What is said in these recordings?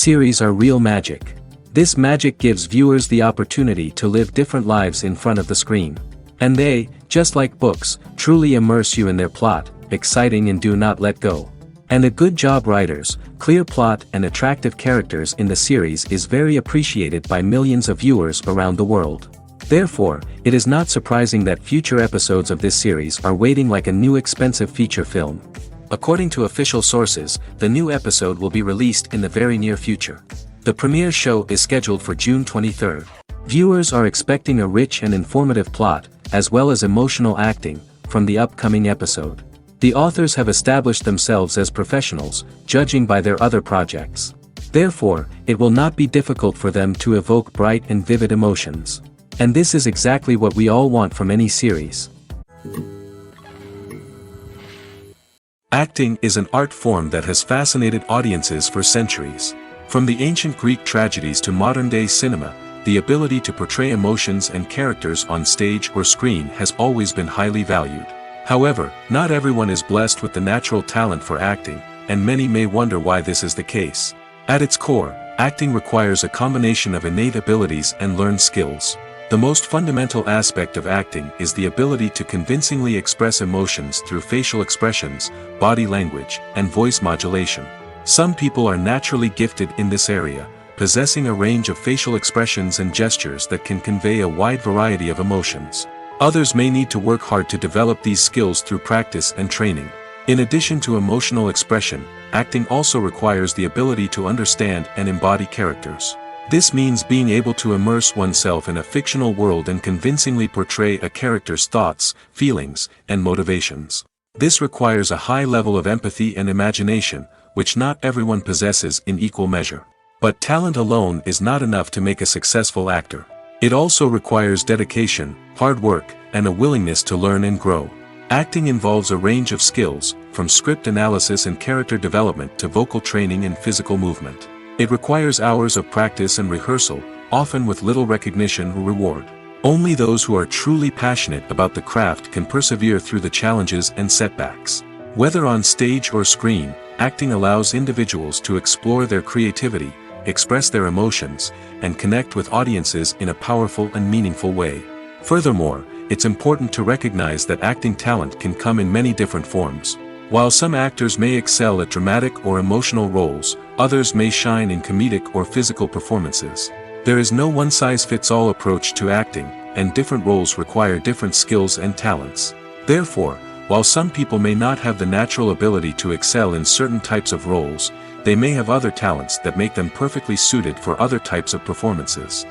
series are real magic. This magic gives viewers the opportunity to live different lives in front of the screen. And they, just like books, truly immerse you in their plot, exciting and do not let go. And a good job writers, clear plot and attractive characters in the series is very appreciated by millions of viewers around the world. Therefore, it is not surprising that future episodes of this series are waiting like a new expensive feature film. According to official sources, the new episode will be released in the very near future. The premiere show is scheduled for June 23rd. Viewers are expecting a rich and informative plot, as well as emotional acting, from the upcoming episode. The authors have established themselves as professionals, judging by their other projects. Therefore, it will not be difficult for them to evoke bright and vivid emotions. And this is exactly what we all want from any series. Acting is an art form that has fascinated audiences for centuries. From the ancient Greek tragedies to modern-day cinema, the ability to portray emotions and characters on stage or screen has always been highly valued. However, not everyone is blessed with the natural talent for acting, and many may wonder why this is the case. At its core, acting requires a combination of innate abilities and learned skills. The most fundamental aspect of acting is the ability to convincingly express emotions through facial expressions, body language, and voice modulation. Some people are naturally gifted in this area, possessing a range of facial expressions and gestures that can convey a wide variety of emotions. Others may need to work hard to develop these skills through practice and training. In addition to emotional expression, acting also requires the ability to understand and embody characters. This means being able to immerse oneself in a fictional world and convincingly portray a character's thoughts, feelings, and motivations. This requires a high level of empathy and imagination, which not everyone possesses in equal measure. But talent alone is not enough to make a successful actor. It also requires dedication, hard work, and a willingness to learn and grow. Acting involves a range of skills, from script analysis and character development to vocal training and physical movement. It requires hours of practice and rehearsal, often with little recognition or reward. Only those who are truly passionate about the craft can persevere through the challenges and setbacks. Whether on stage or screen, acting allows individuals to explore their creativity, express their emotions, and connect with audiences in a powerful and meaningful way. Furthermore, it's important to recognize that acting talent can come in many different forms. While some actors may excel at dramatic or emotional roles, others may shine in comedic or physical performances. There is no one-size-fits-all approach to acting, and different roles require different skills and talents. Therefore, while some people may not have the natural ability to excel in certain types of roles, they may have other talents that make them perfectly suited for other types of performances.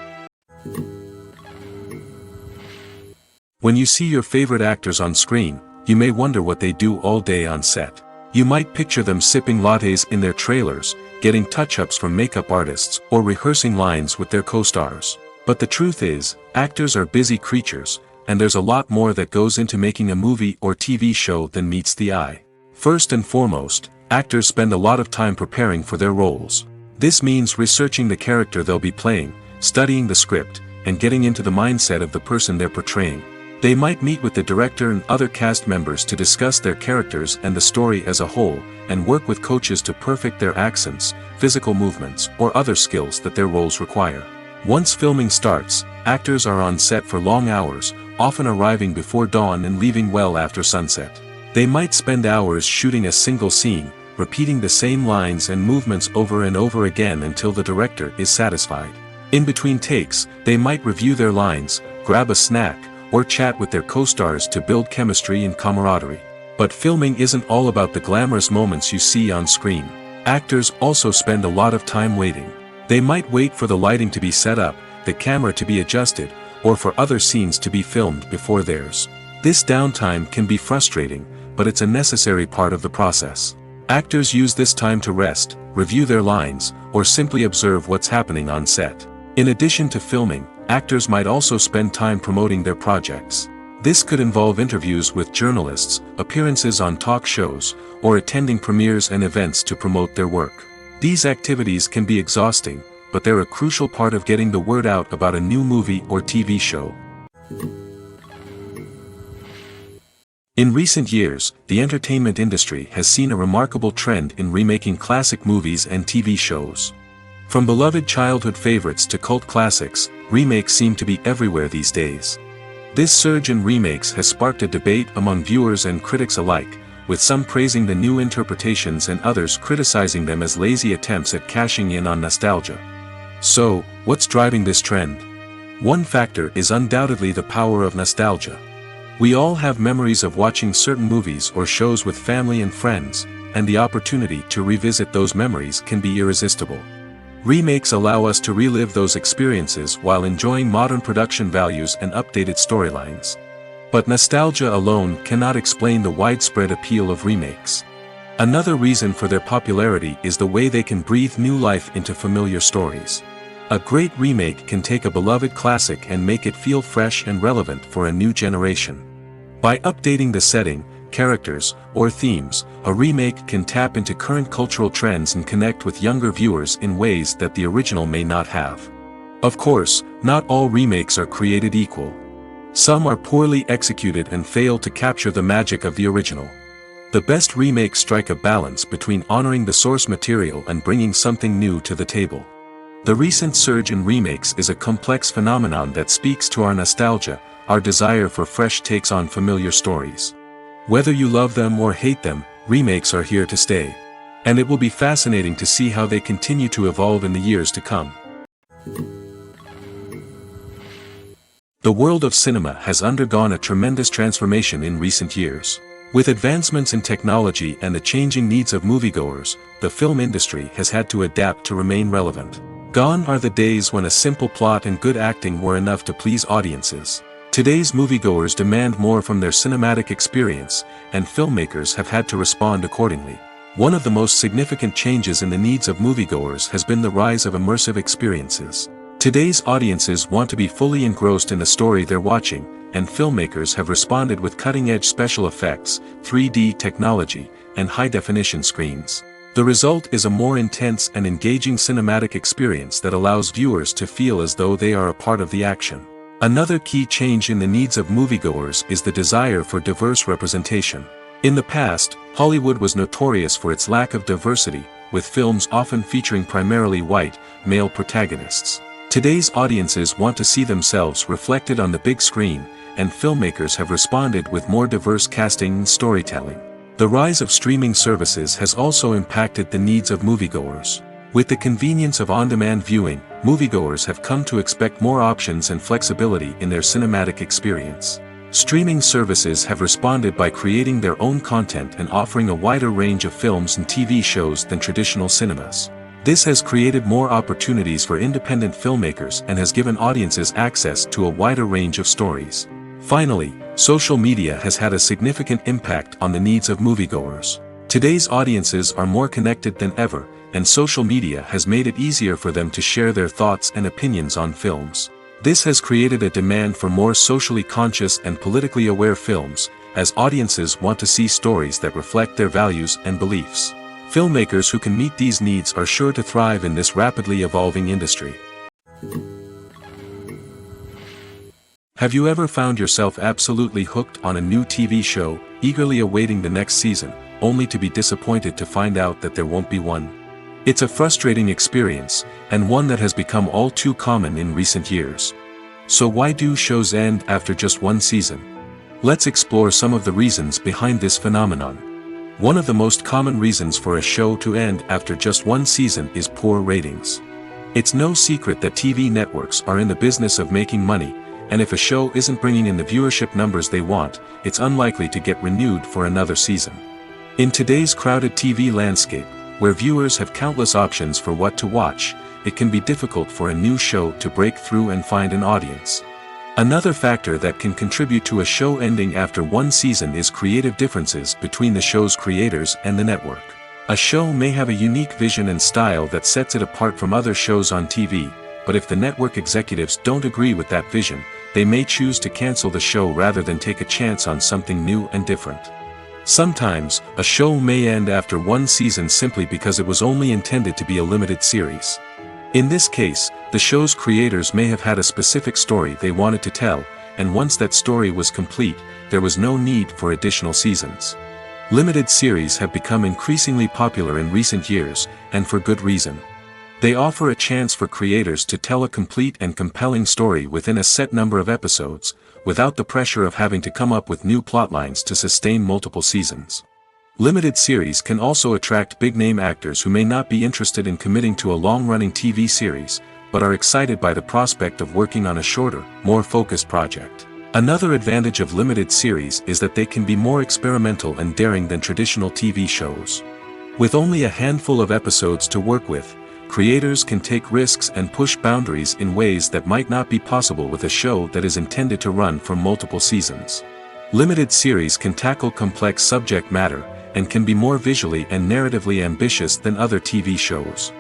When you see your favorite actors on screen, you may wonder what they do all day on set. You might picture them sipping lattes in their trailers, getting touch-ups from makeup artists, or rehearsing lines with their co-stars. But the truth is, actors are busy creatures, and there's a lot more that goes into making a movie or TV show than meets the eye. First and foremost, actors spend a lot of time preparing for their roles. This means researching the character they'll be playing, studying the script, and getting into the mindset of the person they're portraying. They might meet with the director and other cast members to discuss their characters and the story as a whole, and work with coaches to perfect their accents, physical movements, or other skills that their roles require. Once filming starts, actors are on set for long hours, often arriving before dawn and leaving well after sunset. They might spend hours shooting a single scene, repeating the same lines and movements over and over again until the director is satisfied. In between takes, they might review their lines, grab a snack, or chat with their co-stars to build chemistry and camaraderie. But filming isn't all about the glamorous moments you see on screen. Actors also spend a lot of time waiting. They might wait for the lighting to be set up, the camera to be adjusted, or for other scenes to be filmed before theirs. This downtime can be frustrating, but it's a necessary part of the process. Actors use this time to rest, review their lines, or simply observe what's happening on set. In addition to filming, actors might also spend time promoting their projects. This could involve interviews with journalists, appearances on talk shows, or attending premieres and events to promote their work. These activities can be exhausting, but they're a crucial part of getting the word out about a new movie or TV show. In recent years, the entertainment industry has seen a remarkable trend in remaking classic movies and TV shows. From beloved childhood favorites to cult classics, remakes seem to be everywhere these days. This surge in remakes has sparked a debate among viewers and critics alike, with some praising the new interpretations and others criticizing them as lazy attempts at cashing in on nostalgia. So, what's driving this trend? One factor is undoubtedly the power of nostalgia. We all have memories of watching certain movies or shows with family and friends, and the opportunity to revisit those memories can be irresistible. Remakes allow us to relive those experiences while enjoying modern production values and updated storylines. But nostalgia alone cannot explain the widespread appeal of remakes. Another reason for their popularity is the way they can breathe new life into familiar stories. A great remake can take a beloved classic and make it feel fresh and relevant for a new generation. By updating the setting, characters, or themes, a remake can tap into current cultural trends and connect with younger viewers in ways that the original may not have. Of course, not all remakes are created equal. Some are poorly executed and fail to capture the magic of the original. The best remakes strike a balance between honoring the source material and bringing something new to the table. The recent surge in remakes is a complex phenomenon that speaks to our nostalgia, our desire for fresh takes on familiar stories. Whether you love them or hate them, remakes are here to stay. And it will be fascinating to see how they continue to evolve in the years to come. The world of cinema has undergone a tremendous transformation in recent years. With advancements in technology and the changing needs of moviegoers, the film industry has had to adapt to remain relevant. Gone are the days when a simple plot and good acting were enough to please audiences. Today's moviegoers demand more from their cinematic experience, and filmmakers have had to respond accordingly. One of the most significant changes in the needs of moviegoers has been the rise of immersive experiences. Today's audiences want to be fully engrossed in the story they're watching, and filmmakers have responded with cutting-edge special effects, 3D technology, and high-definition screens. The result is a more intense and engaging cinematic experience that allows viewers to feel as though they are a part of the action. Another key change in the needs of moviegoers is the desire for diverse representation. In the past, Hollywood was notorious for its lack of diversity, with films often featuring primarily white, male protagonists. Today's audiences want to see themselves reflected on the big screen, and filmmakers have responded with more diverse casting and storytelling. The rise of streaming services has also impacted the needs of moviegoers. With the convenience of on-demand viewing, moviegoers have come to expect more options and flexibility in their cinematic experience. Streaming services have responded by creating their own content and offering a wider range of films and TV shows than traditional cinemas. This has created more opportunities for independent filmmakers and has given audiences access to a wider range of stories. Finally, social media has had a significant impact on the needs of moviegoers. Today's audiences are more connected than ever, and social media has made it easier for them to share their thoughts and opinions on films. This has created a demand for more socially conscious and politically aware films, as audiences want to see stories that reflect their values and beliefs. Filmmakers who can meet these needs are sure to thrive in this rapidly evolving industry. Have you ever found yourself absolutely hooked on a new TV show, eagerly awaiting the next season, only to be disappointed to find out that there won't be one? It's a frustrating experience, and one that has become all too common in recent years. So why do shows end after just one season? Let's explore some of the reasons behind this phenomenon. One of the most common reasons for a show to end after just one season is poor ratings. It's no secret that TV networks are in the business of making money, and if a show isn't bringing in the viewership numbers they want, it's unlikely to get renewed for another season. In today's crowded TV landscape, where viewers have countless options for what to watch, it can be difficult for a new show to break through and find an audience. Another factor that can contribute to a show ending after one season is creative differences between the show's creators and the network. A show may have a unique vision and style that sets it apart from other shows on TV, but if the network executives don't agree with that vision, they may choose to cancel the show rather than take a chance on something new and different. Sometimes, a show may end after one season simply because it was only intended to be a limited series. In this case, the show's creators may have had a specific story they wanted to tell, and once that story was complete, there was no need for additional seasons. Limited series have become increasingly popular in recent years, and for good reason. They offer a chance for creators to tell a complete and compelling story within a set number of episodes, without the pressure of having to come up with new plotlines to sustain multiple seasons. Limited series can also attract big-name actors who may not be interested in committing to a long-running TV series, but are excited by the prospect of working on a shorter, more focused project. Another advantage of limited series is that they can be more experimental and daring than traditional TV shows. With only a handful of episodes to work with, creators can take risks and push boundaries in ways that might not be possible with a show that is intended to run for multiple seasons. Limited series can tackle complex subject matter, and can be more visually and narratively ambitious than other TV shows.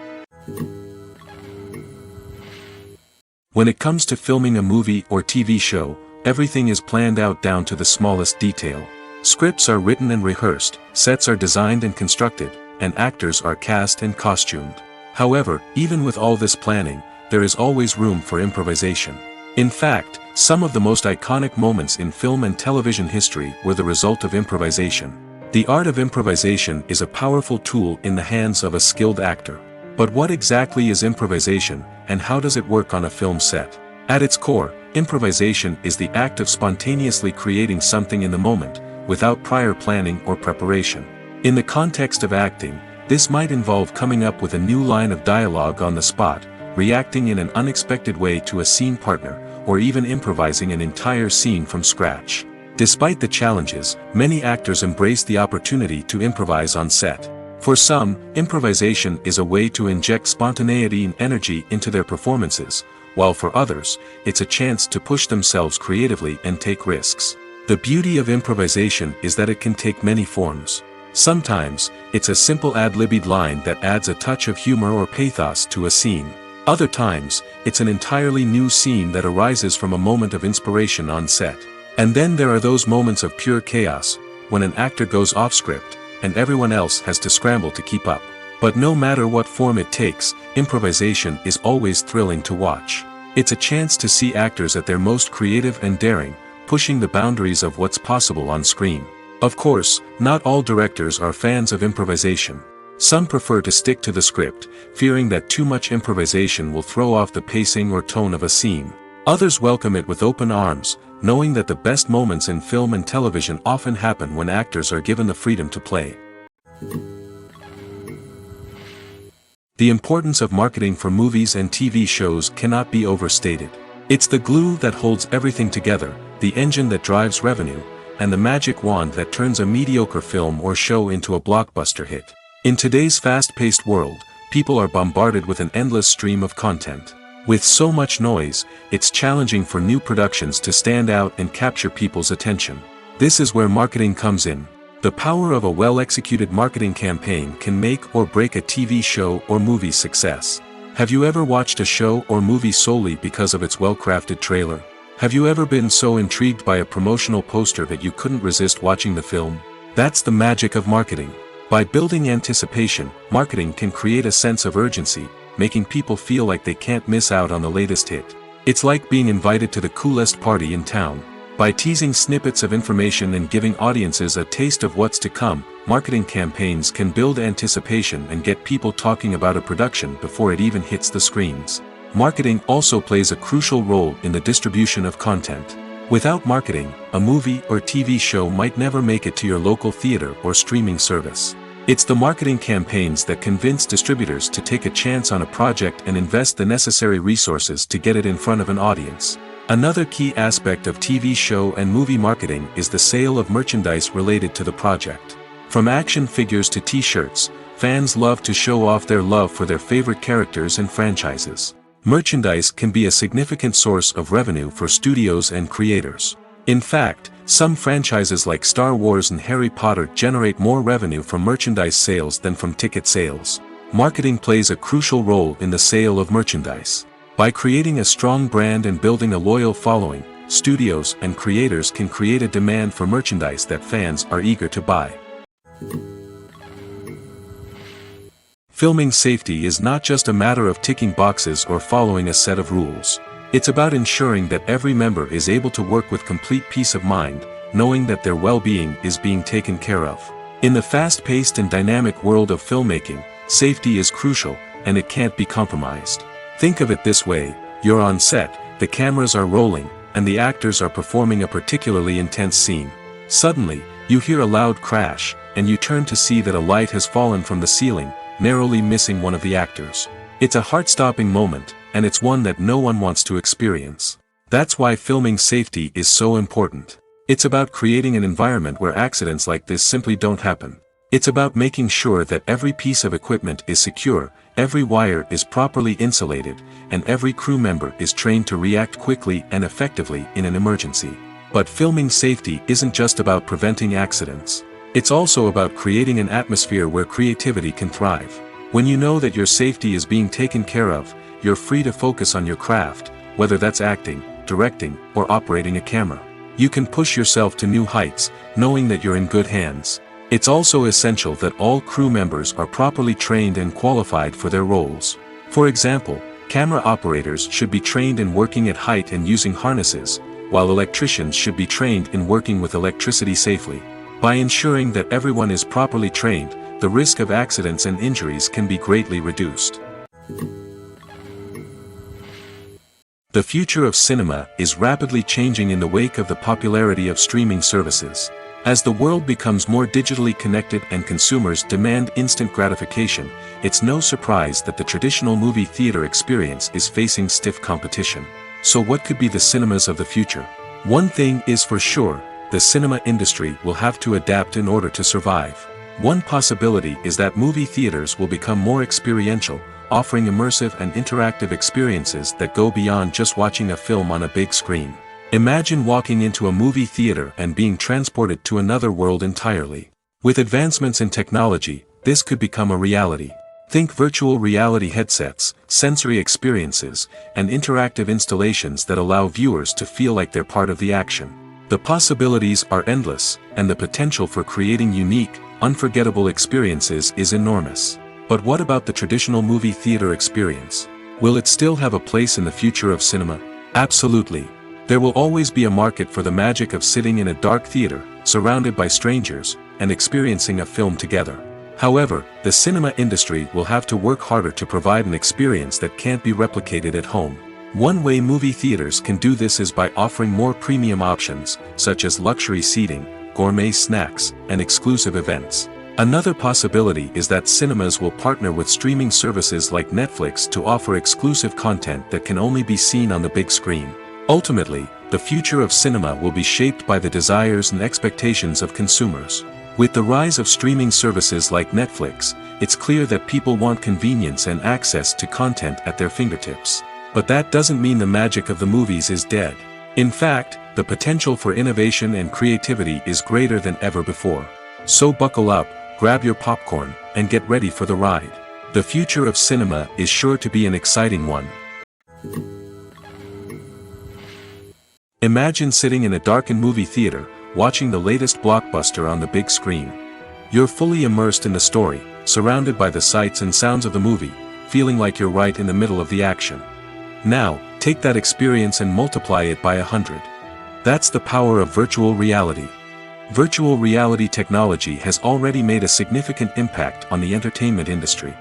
When it comes to filming a movie or TV show, everything is planned out down to the smallest detail. Scripts are written and rehearsed, sets are designed and constructed, and actors are cast and costumed. However, even with all this planning, there is always room for improvisation. In fact, some of the most iconic moments in film and television history were the result of improvisation. The art of improvisation is a powerful tool in the hands of a skilled actor. But what exactly is improvisation, and how does it work on a film set? At its core, improvisation is the act of spontaneously creating something in the moment, without prior planning or preparation. In the context of acting, this might involve coming up with a new line of dialogue on the spot, reacting in an unexpected way to a scene partner, or even improvising an entire scene from scratch. Despite the challenges, many actors embrace the opportunity to improvise on set. For some, improvisation is a way to inject spontaneity and energy into their performances, while for others, it's a chance to push themselves creatively and take risks. The beauty of improvisation is that it can take many forms. Sometimes, it's a simple ad-libbed line that adds a touch of humor or pathos to a scene. Other times, it's an entirely new scene that arises from a moment of inspiration on set. And then there are those moments of pure chaos, when an actor goes off script, and everyone else has to scramble to keep up. But no matter what form it takes, improvisation is always thrilling to watch. It's a chance to see actors at their most creative and daring, pushing the boundaries of what's possible on screen. Of course, not all directors are fans of improvisation. Some prefer to stick to the script, fearing that too much improvisation will throw off the pacing or tone of a scene. Others welcome it with open arms, knowing that the best moments in film and television often happen when actors are given the freedom to play. The importance of marketing for movies and TV shows cannot be overstated. It's the glue that holds everything together, the engine that drives revenue, and the magic wand that turns a mediocre film or show into a blockbuster hit. In today's fast-paced world, people are bombarded with an endless stream of content. With so much noise, it's challenging for new productions to stand out and capture people's attention. This is where marketing comes in. The power of a well-executed marketing campaign can make or break a TV show or movie's success. Have you ever watched a show or movie solely because of its well-crafted trailer? Have you ever been so intrigued by a promotional poster that you couldn't resist watching the film? That's the magic of marketing. By building anticipation, marketing can create a sense of urgency, making people feel like they can't miss out on the latest hit. It's like being invited to the coolest party in town. By teasing snippets of information and giving audiences a taste of what's to come, marketing campaigns can build anticipation and get people talking about a production before it even hits the screens. Marketing also plays a crucial role in the distribution of content. Without marketing, a movie or TV show might never make it to your local theater or streaming service. It's the marketing campaigns that convince distributors to take a chance on a project and invest the necessary resources to get it in front of an audience. Another key aspect of TV show and movie marketing is the sale of merchandise related to the project. From action figures to t-shirts, fans love to show off their love for their favorite characters and franchises. Merchandise can be a significant source of revenue for studios and creators. In fact, some franchises like Star Wars and Harry Potter generate more revenue from merchandise sales than from ticket sales. Marketing plays a crucial role in the sale of merchandise. By creating a strong brand and building a loyal following, studios and creators can create a demand for merchandise that fans are eager to buy. Filming safety is not just a matter of ticking boxes or following a set of rules. It's about ensuring that every member is able to work with complete peace of mind, knowing that their well-being is being taken care of. In the fast-paced and dynamic world of filmmaking, safety is crucial, and it can't be compromised. Think of it this way: you're on set, the cameras are rolling, and the actors are performing a particularly intense scene. Suddenly, you hear a loud crash, and you turn to see that a light has fallen from the ceiling, narrowly missing one of the actors. It's a heart-stopping moment, and it's one that no one wants to experience. That's why filming safety is so important. It's about creating an environment where accidents like this simply don't happen. It's about making sure that every piece of equipment is secure, every wire is properly insulated, and every crew member is trained to react quickly and effectively in an emergency. But filming safety isn't just about preventing accidents. It's also about creating an atmosphere where creativity can thrive. When you know that your safety is being taken care of, you're free to focus on your craft, whether that's acting, directing, or operating a camera. You can push yourself to new heights, knowing that you're in good hands. It's also essential that all crew members are properly trained and qualified for their roles. For example, camera operators should be trained in working at height and using harnesses, while electricians should be trained in working with electricity safely. By ensuring that everyone is properly trained, the risk of accidents and injuries can be greatly reduced. The future of cinema is rapidly changing in the wake of the popularity of streaming services. As the world becomes more digitally connected and consumers demand instant gratification, it's no surprise that the traditional movie theater experience is facing stiff competition. So what could be the cinemas of the future? One thing is for sure: the cinema industry will have to adapt in order to survive. One possibility is that movie theaters will become more experiential, offering immersive and interactive experiences that go beyond just watching a film on a big screen. Imagine walking into a movie theater and being transported to another world entirely. With advancements in technology, this could become a reality. Think virtual reality headsets, sensory experiences, and interactive installations that allow viewers to feel like they're part of the action. The possibilities are endless, and the potential for creating unique, unforgettable experiences is enormous. But what about the traditional movie theater experience? Will it still have a place in the future of cinema? Absolutely. There will always be a market for the magic of sitting in a dark theater, surrounded by strangers, and experiencing a film together. However, the cinema industry will have to work harder to provide an experience that can't be replicated at home. One way movie theaters can do this is by offering more premium options, such as luxury seating, gourmet snacks, and exclusive events. Another possibility is that cinemas will partner with streaming services like Netflix to offer exclusive content that can only be seen on the big screen. Ultimately, the future of cinema will be shaped by the desires and expectations of consumers. With the rise of streaming services like Netflix, it's clear that people want convenience and access to content at their fingertips. But that doesn't mean the magic of the movies is dead. In fact, the potential for innovation and creativity is greater than ever before. So buckle up, grab your popcorn, and get ready for the ride. The future of cinema is sure to be an exciting one. Imagine sitting in a darkened movie theater, watching the latest blockbuster on the big screen. You're fully immersed in the story, surrounded by the sights and sounds of the movie, feeling like you're right in the middle of the action. Now, take that experience and multiply it by 100. That's the power of virtual reality. Virtual reality technology has already made a significant impact on the entertainment industry.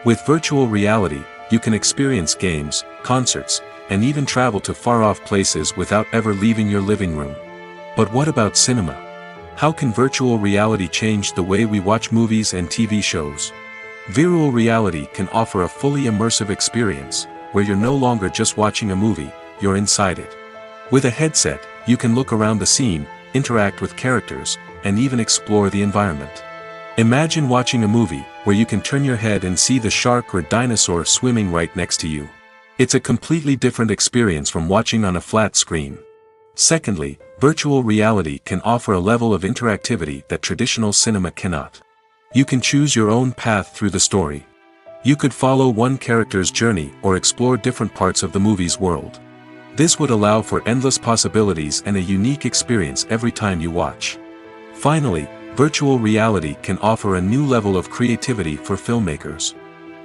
With virtual reality, you can experience games, concerts, and even travel to far-off places without ever leaving your living room. But what about cinema? How can virtual reality change the way we watch movies and TV shows? Virtual reality can offer a fully immersive experience, where you're no longer just watching a movie, you're inside it. With a headset, you can look around the scene, interact with characters, and even explore the environment. Imagine watching a movie where you can turn your head and see the shark or dinosaur swimming right next to you. It's a completely different experience from watching on a flat screen. Secondly, virtual reality can offer a level of interactivity that traditional cinema cannot. You can choose your own path through the story. You could follow one character's journey or explore different parts of the movie's world. This would allow for endless possibilities and a unique experience every time you watch. Finally, virtual reality can offer a new level of creativity for filmmakers.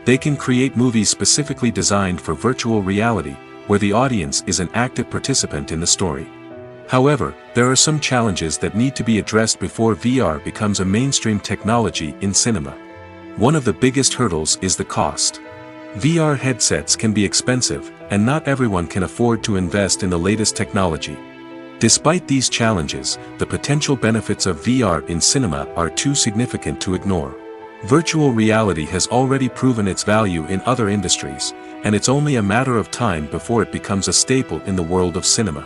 They can create movies specifically designed for virtual reality, where the audience is an active participant in the story. However, there are some challenges that need to be addressed before VR becomes a mainstream technology in cinema. One of the biggest hurdles is the cost. VR headsets can be expensive, and not everyone can afford to invest in the latest technology. Despite these challenges, the potential benefits of VR in cinema are too significant to ignore. Virtual reality has already proven its value in other industries, and it's only a matter of time before it becomes a staple in the world of cinema.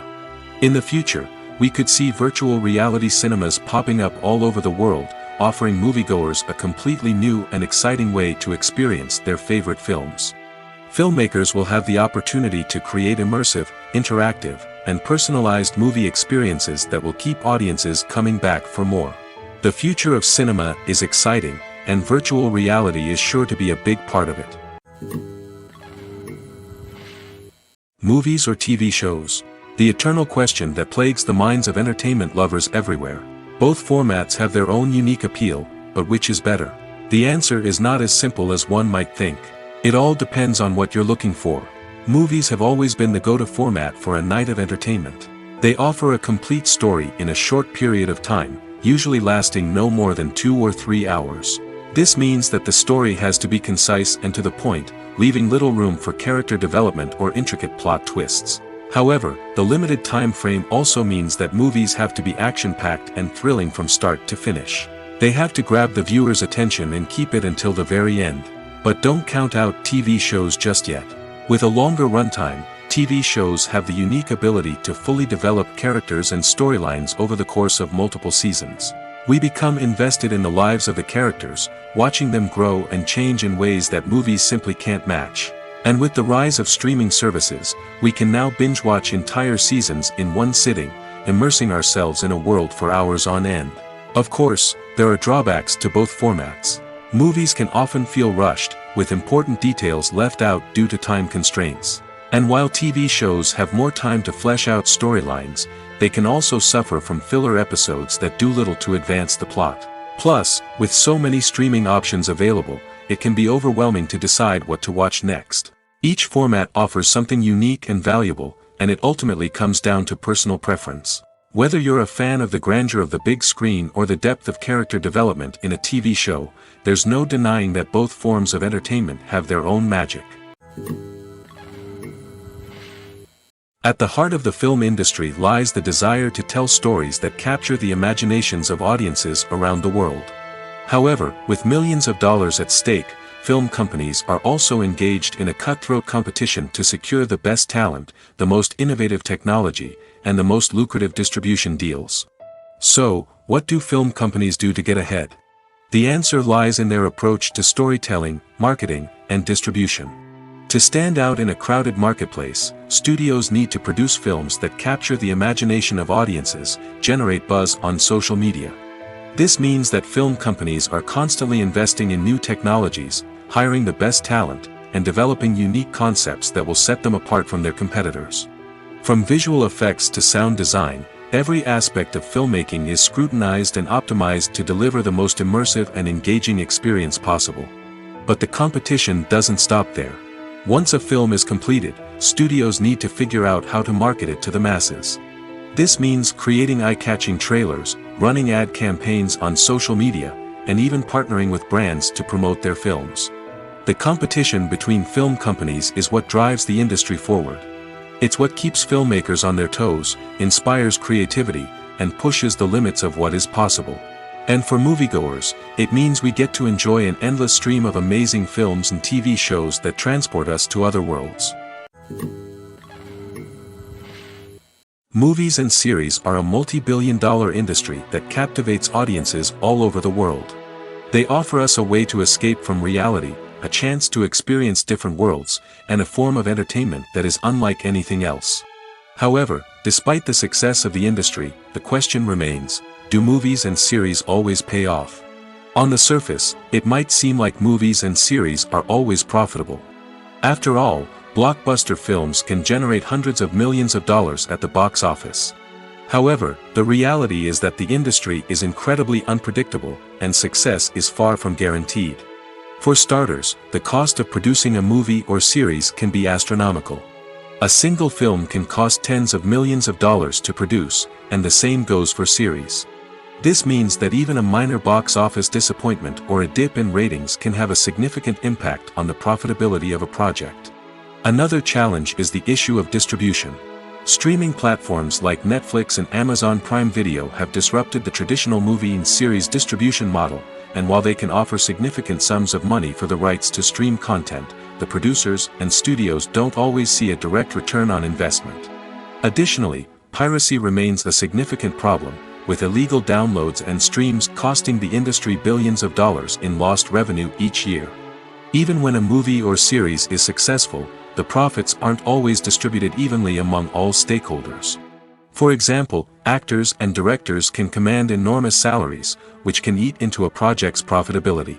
In the future, we could see virtual reality cinemas popping up all over the world, offering moviegoers a completely new and exciting way to experience their favorite films. Filmmakers will have the opportunity to create immersive, interactive, and personalized movie experiences that will keep audiences coming back for more. The future of cinema is exciting, and virtual reality is sure to be a big part of it. Movies or TV shows? The eternal question that plagues the minds of entertainment lovers everywhere. Both formats have their own unique appeal, but which is better? The answer is not as simple as one might think. It all depends on what you're looking for. Movies have always been the go-to format for a night of entertainment. They offer a complete story in a short period of time, usually lasting no more than 2 or 3 hours. This means that the story has to be concise and to the point, leaving little room for character development or intricate plot twists. However, the limited time frame also means that movies have to be action-packed and thrilling from start to finish. They have to grab the viewer's attention and keep it until the very end. But don't count out TV shows just yet. With a longer runtime, TV shows have the unique ability to fully develop characters and storylines over the course of multiple seasons. We become invested in the lives of the characters, watching them grow and change in ways that movies simply can't match. And with the rise of streaming services, we can now binge-watch entire seasons in one sitting, immersing ourselves in a world for hours on end. Of course, there are drawbacks to both formats. Movies can often feel rushed, with important details left out due to time constraints. And while TV shows have more time to flesh out storylines, they can also suffer from filler episodes that do little to advance the plot. Plus, with so many streaming options available, it can be overwhelming to decide what to watch next. Each format offers something unique and valuable, and it ultimately comes down to personal preference. Whether you're a fan of the grandeur of the big screen or the depth of character development in a TV show, there's no denying that both forms of entertainment have their own magic. At the heart of the film industry lies the desire to tell stories that capture the imaginations of audiences around the world. However, with millions of dollars at stake, film companies are also engaged in a cutthroat competition to secure the best talent, the most innovative technology, and the most lucrative distribution deals. So, what do film companies do to get ahead? The answer lies in their approach to storytelling, marketing, and distribution. To stand out in a crowded marketplace, studios need to produce films that capture the imagination of audiences, generate buzz on social media. This means that film companies are constantly investing in new technologies, hiring the best talent, and developing unique concepts that will set them apart from their competitors. From visual effects to sound design, every aspect of filmmaking is scrutinized and optimized to deliver the most immersive and engaging experience possible. But the competition doesn't stop there. Once a film is completed, studios need to figure out how to market it to the masses. This means creating eye-catching trailers, running ad campaigns on social media, and even partnering with brands to promote their films. The competition between film companies is what drives the industry forward. It's what keeps filmmakers on their toes, inspires creativity, and pushes the limits of what is possible. And for moviegoers, it means we get to enjoy an endless stream of amazing films and TV shows that transport us to other worlds. Movies and series are a multi-billion-dollar industry that captivates audiences all over the world. They offer us a way to escape from reality, a chance to experience different worlds, and a form of entertainment that is unlike anything else. However, despite the success of the industry, the question remains, do movies and series always pay off? On the surface, it might seem like movies and series are always profitable. After all, blockbuster films can generate hundreds of millions of dollars at the box office. However, the reality is that the industry is incredibly unpredictable, and success is far from guaranteed. For starters, the cost of producing a movie or series can be astronomical. A single film can cost tens of millions of dollars to produce, and the same goes for series. This means that even a minor box office disappointment or a dip in ratings can have a significant impact on the profitability of a project. Another challenge is the issue of distribution. Streaming platforms like Netflix and Amazon Prime Video have disrupted the traditional movie and series distribution model, and while they can offer significant sums of money for the rights to stream content, the producers and studios don't always see a direct return on investment. Additionally, piracy remains a significant problem, with illegal downloads and streams costing the industry billions of dollars in lost revenue each year. Even when a movie or series is successful, the profits aren't always distributed evenly among all stakeholders. For example, actors and directors can command enormous salaries, which can eat into a project's profitability.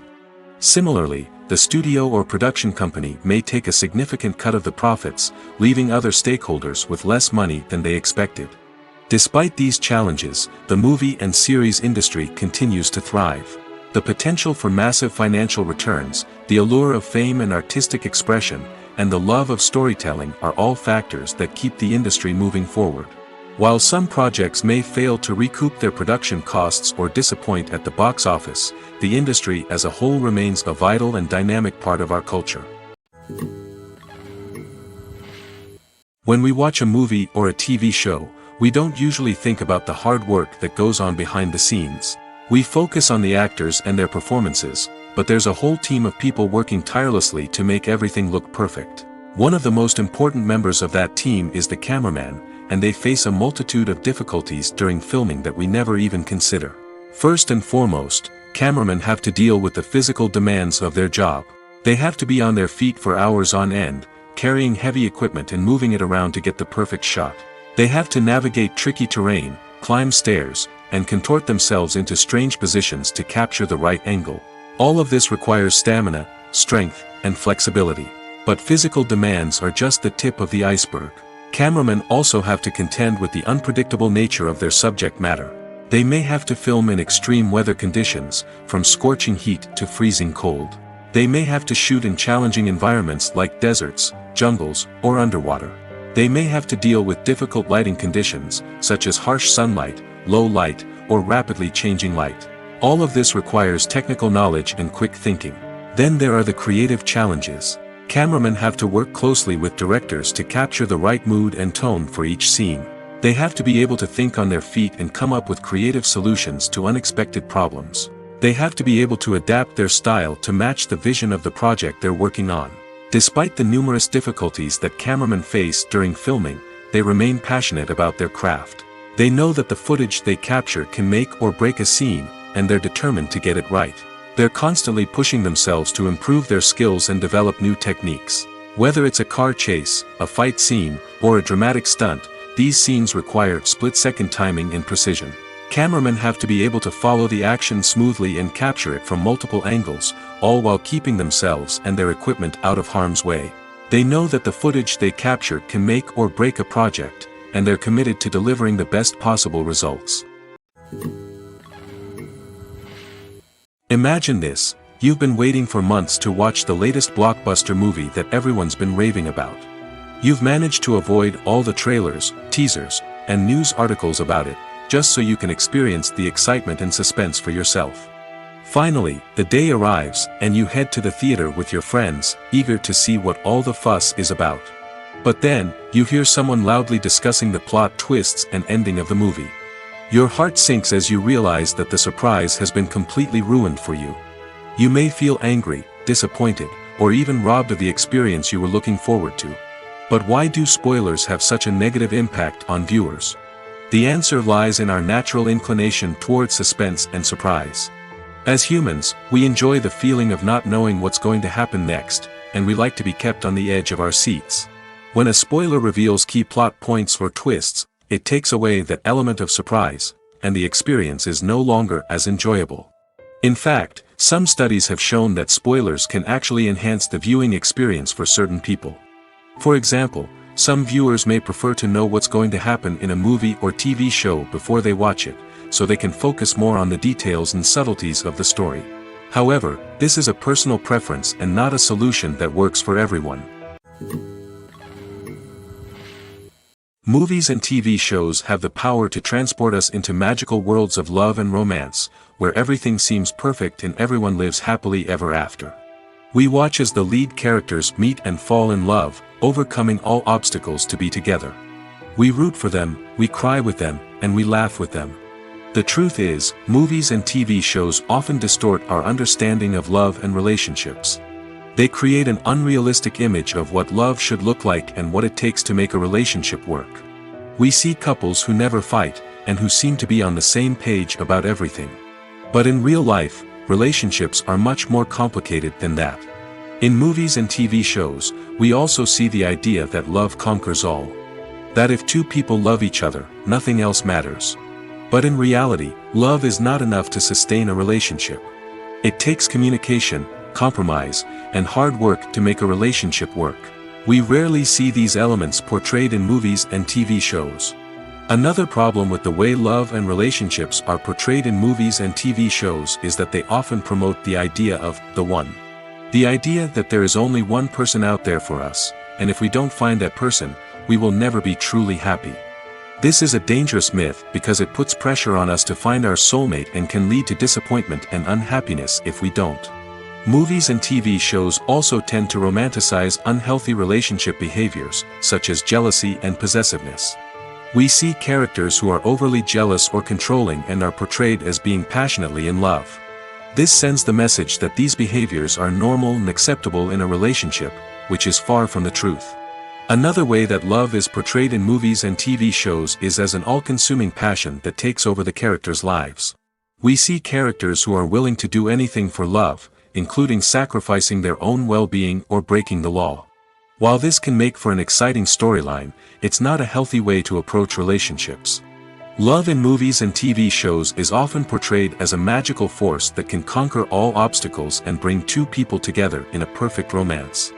Similarly, the studio or production company may take a significant cut of the profits, leaving other stakeholders with less money than they expected. Despite these challenges, the movie and series industry continues to thrive. The potential for massive financial returns, the allure of fame and artistic expression, and the love of storytelling are all factors that keep the industry moving forward. While some projects may fail to recoup their production costs or disappoint at the box office, the industry as a whole remains a vital and dynamic part of our culture. When we watch a movie or a TV show, we don't usually think about the hard work that goes on behind the scenes. We focus on the actors and their performances, but there's a whole team of people working tirelessly to make everything look perfect. One of the most important members of that team is the cameraman, and they face a multitude of difficulties during filming that we never even consider. First and foremost, cameramen have to deal with the physical demands of their job. They have to be on their feet for hours on end, carrying heavy equipment and moving it around to get the perfect shot. They have to navigate tricky terrain, climb stairs, and contort themselves into strange positions to capture the right angle. All of this requires stamina, strength, and flexibility. But physical demands are just the tip of the iceberg. Cameramen also have to contend with the unpredictable nature of their subject matter. They may have to film in extreme weather conditions, from scorching heat to freezing cold. They may have to shoot in challenging environments like deserts, jungles, or underwater. They may have to deal with difficult lighting conditions, such as harsh sunlight, low light, or rapidly changing light. All of this requires technical knowledge and quick thinking. Then there are the creative challenges. Cameramen have to work closely with directors to capture the right mood and tone for each scene. They have to be able to think on their feet and come up with creative solutions to unexpected problems. They have to be able to adapt their style to match the vision of the project they're working on. Despite the numerous difficulties that cameramen face during filming, they remain passionate about their craft. They know that the footage they capture can make or break a scene, and they're determined to get it right. They're constantly pushing themselves to improve their skills and develop new techniques. Whether it's a car chase, a fight scene, or a dramatic stunt, these scenes require split-second timing and precision. Cameramen have to be able to follow the action smoothly and capture it from multiple angles, all while keeping themselves and their equipment out of harm's way. They know that the footage they capture can make or break a project, and they're committed to delivering the best possible results. Imagine this: you've been waiting for months to watch the latest blockbuster movie that everyone's been raving about. You've managed to avoid all the trailers, teasers, and news articles about it, just so you can experience the excitement and suspense for yourself. Finally, the day arrives, and you head to the theater with your friends, eager to see what all the fuss is about. But then, you hear someone loudly discussing the plot twists and ending of the movie. Your heart sinks as you realize that the surprise has been completely ruined for you. You may feel angry, disappointed, or even robbed of the experience you were looking forward to. But why do spoilers have such a negative impact on viewers? The answer lies in our natural inclination toward suspense and surprise. As humans, we enjoy the feeling of not knowing what's going to happen next, and we like to be kept on the edge of our seats. When a spoiler reveals key plot points or twists, it takes away that element of surprise, and the experience is no longer as enjoyable. In fact, some studies have shown that spoilers can actually enhance the viewing experience for certain people. For example, some viewers may prefer to know what's going to happen in a movie or TV show before they watch it, so they can focus more on the details and subtleties of the story. However, this is a personal preference and not a solution that works for everyone. Movies and TV shows have the power to transport us into magical worlds of love and romance, where everything seems perfect and everyone lives happily ever after. We watch as the lead characters meet and fall in love, overcoming all obstacles to be together. We root for them, we cry with them, and we laugh with them. The truth is, movies and TV shows often distort our understanding of love and relationships. They create an unrealistic image of what love should look like and what it takes to make a relationship work. We see couples who never fight, and who seem to be on the same page about everything. But in real life, relationships are much more complicated than that. In movies and TV shows, we also see the idea that love conquers all. That if two people love each other, nothing else matters. But in reality, love is not enough to sustain a relationship. It takes communication, compromise, and hard work to make a relationship work. We rarely see these elements portrayed in movies and TV shows. Another problem with the way love and relationships are portrayed in movies and TV shows is that they often promote the idea of the one. The idea that there is only one person out there for us, and if we don't find that person, we will never be truly happy. This is a dangerous myth because it puts pressure on us to find our soulmate and can lead to disappointment and unhappiness if we don't. Movies and TV shows also tend to romanticize unhealthy relationship behaviors, such as jealousy and possessiveness. We see characters who are overly jealous or controlling and are portrayed as being passionately in love. This sends the message that these behaviors are normal and acceptable in a relationship, which is far from the truth. Another way that love is portrayed in movies and TV shows is as an all-consuming passion that takes over the characters' lives. We see characters who are willing to do anything for love, including sacrificing their own well-being or breaking the law. While this can make for an exciting storyline, it's not a healthy way to approach relationships. Love in movies and TV shows is often portrayed as a magical force that can conquer all obstacles and bring two people together in a perfect romance.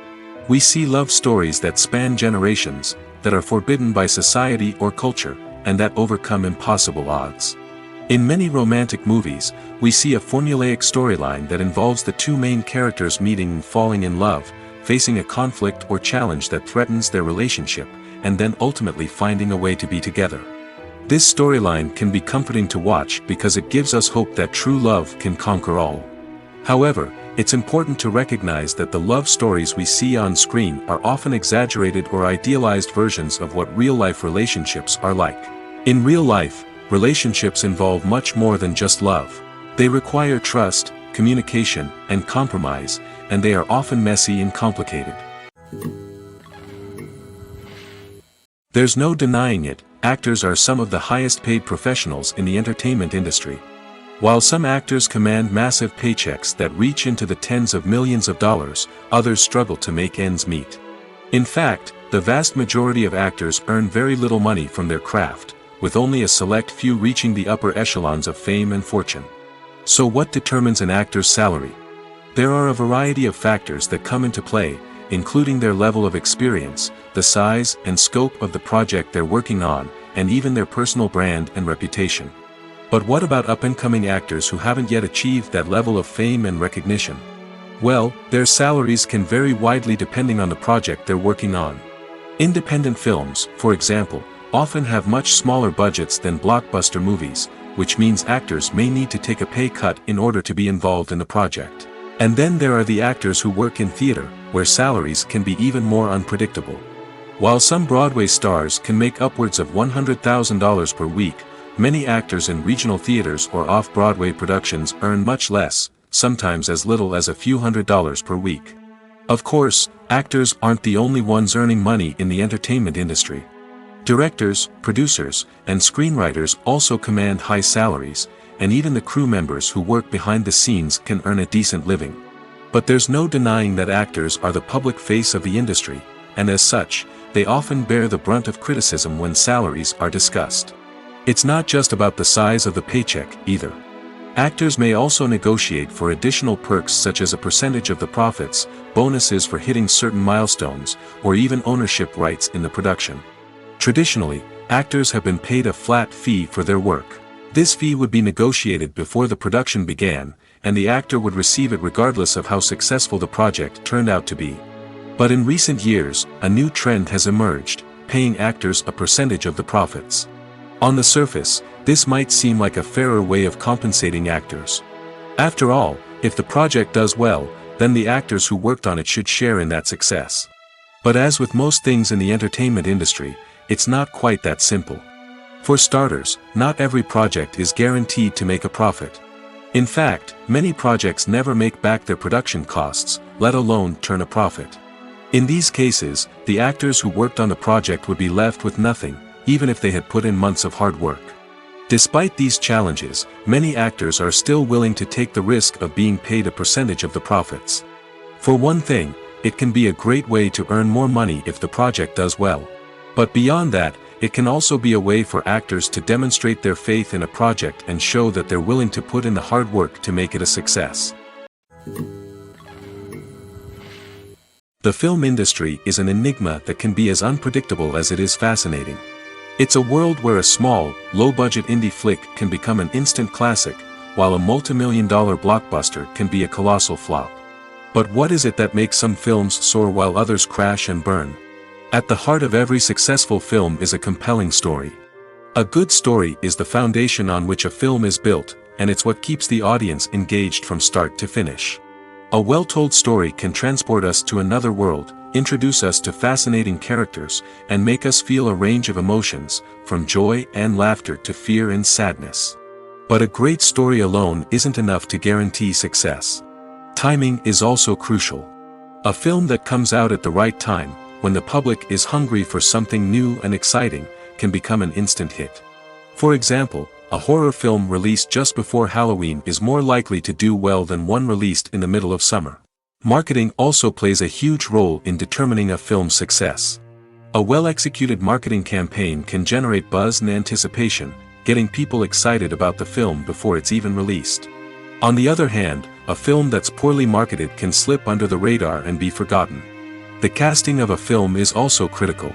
We see love stories that span generations, that are forbidden by society or culture, and that overcome impossible odds. In many romantic movies, we see a formulaic storyline that involves the two main characters meeting and falling in love, facing a conflict or challenge that threatens their relationship, and then ultimately finding a way to be together. This storyline can be comforting to watch because it gives us hope that true love can conquer all. However, it's important to recognize that the love stories we see on screen are often exaggerated or idealized versions of what real-life relationships are like. In real life, relationships involve much more than just love. They require trust, communication, and compromise, and they are often messy and complicated. There's no denying it, actors are some of the highest-paid professionals in the entertainment industry. While some actors command massive paychecks that reach into the tens of millions of dollars, others struggle to make ends meet. In fact, the vast majority of actors earn very little money from their craft, with only a select few reaching the upper echelons of fame and fortune. So what determines an actor's salary? There are a variety of factors that come into play, including their level of experience, the size and scope of the project they're working on, and even their personal brand and reputation. But what about up-and-coming actors who haven't yet achieved that level of fame and recognition? Well, their salaries can vary widely depending on the project they're working on. Independent films, for example, often have much smaller budgets than blockbuster movies, which means actors may need to take a pay cut in order to be involved in the project. And then there are the actors who work in theater, where salaries can be even more unpredictable. While some Broadway stars can make upwards of $100,000 per week, many actors in regional theaters or off-Broadway productions earn much less, sometimes as little as a few $100s per week. Of course, actors aren't the only ones earning money in the entertainment industry. Directors, producers, and screenwriters also command high salaries, and even the crew members who work behind the scenes can earn a decent living. But there's no denying that actors are the public face of the industry, and as such, they often bear the brunt of criticism when salaries are discussed. It's not just about the size of the paycheck, either. Actors may also negotiate for additional perks such as a percentage of the profits, bonuses for hitting certain milestones, or even ownership rights in the production. Traditionally, actors have been paid a flat fee for their work. This fee would be negotiated before the production began, and the actor would receive it regardless of how successful the project turned out to be. But in recent years, a new trend has emerged. paying actors a percentage of the profits. On the surface, this might seem like a fairer way of compensating actors. After all, if the project does well, then the actors who worked on it should share in that success. But as with most things in the entertainment industry, it's not quite that simple. For starters, not every project is guaranteed to make a profit. In fact, many projects never make back their production costs, let alone turn a profit. In these cases, the actors who worked on the project would be left with nothing, even if they had put in months of hard work. Despite these challenges, many actors are still willing to take the risk of being paid a percentage of the profits. For one thing, it can be a great way to earn more money if the project does well. But beyond that, it can also be a way for actors to demonstrate their faith in a project and show that they're willing to put in the hard work to make it a success. The film industry is an enigma that can be as unpredictable as it is fascinating. It's a world where a small, low-budget indie flick can become an instant classic, while a multi-million-dollar blockbuster can be a colossal flop. But what is it that makes some films soar while others crash and burn? At the heart of every successful film is a compelling story. A good story is the foundation on which a film is built, and it's what keeps the audience engaged from start to finish. A well-told story can transport us to another world, introduce us to fascinating characters, and make us feel a range of emotions, from joy and laughter to fear and sadness. But a great story alone isn't enough to guarantee success. Timing is also crucial. A film that comes out at the right time, when the public is hungry for something new and exciting, can become an instant hit. For example, a horror film released just before Halloween is more likely to do well than one released in the middle of summer. Marketing also plays a huge role in determining a film's success. A well-executed marketing campaign can generate buzz and anticipation, getting people excited about the film before it's even released. On the other hand, a film that's poorly marketed can slip under the radar and be forgotten. The casting of a film is also critical.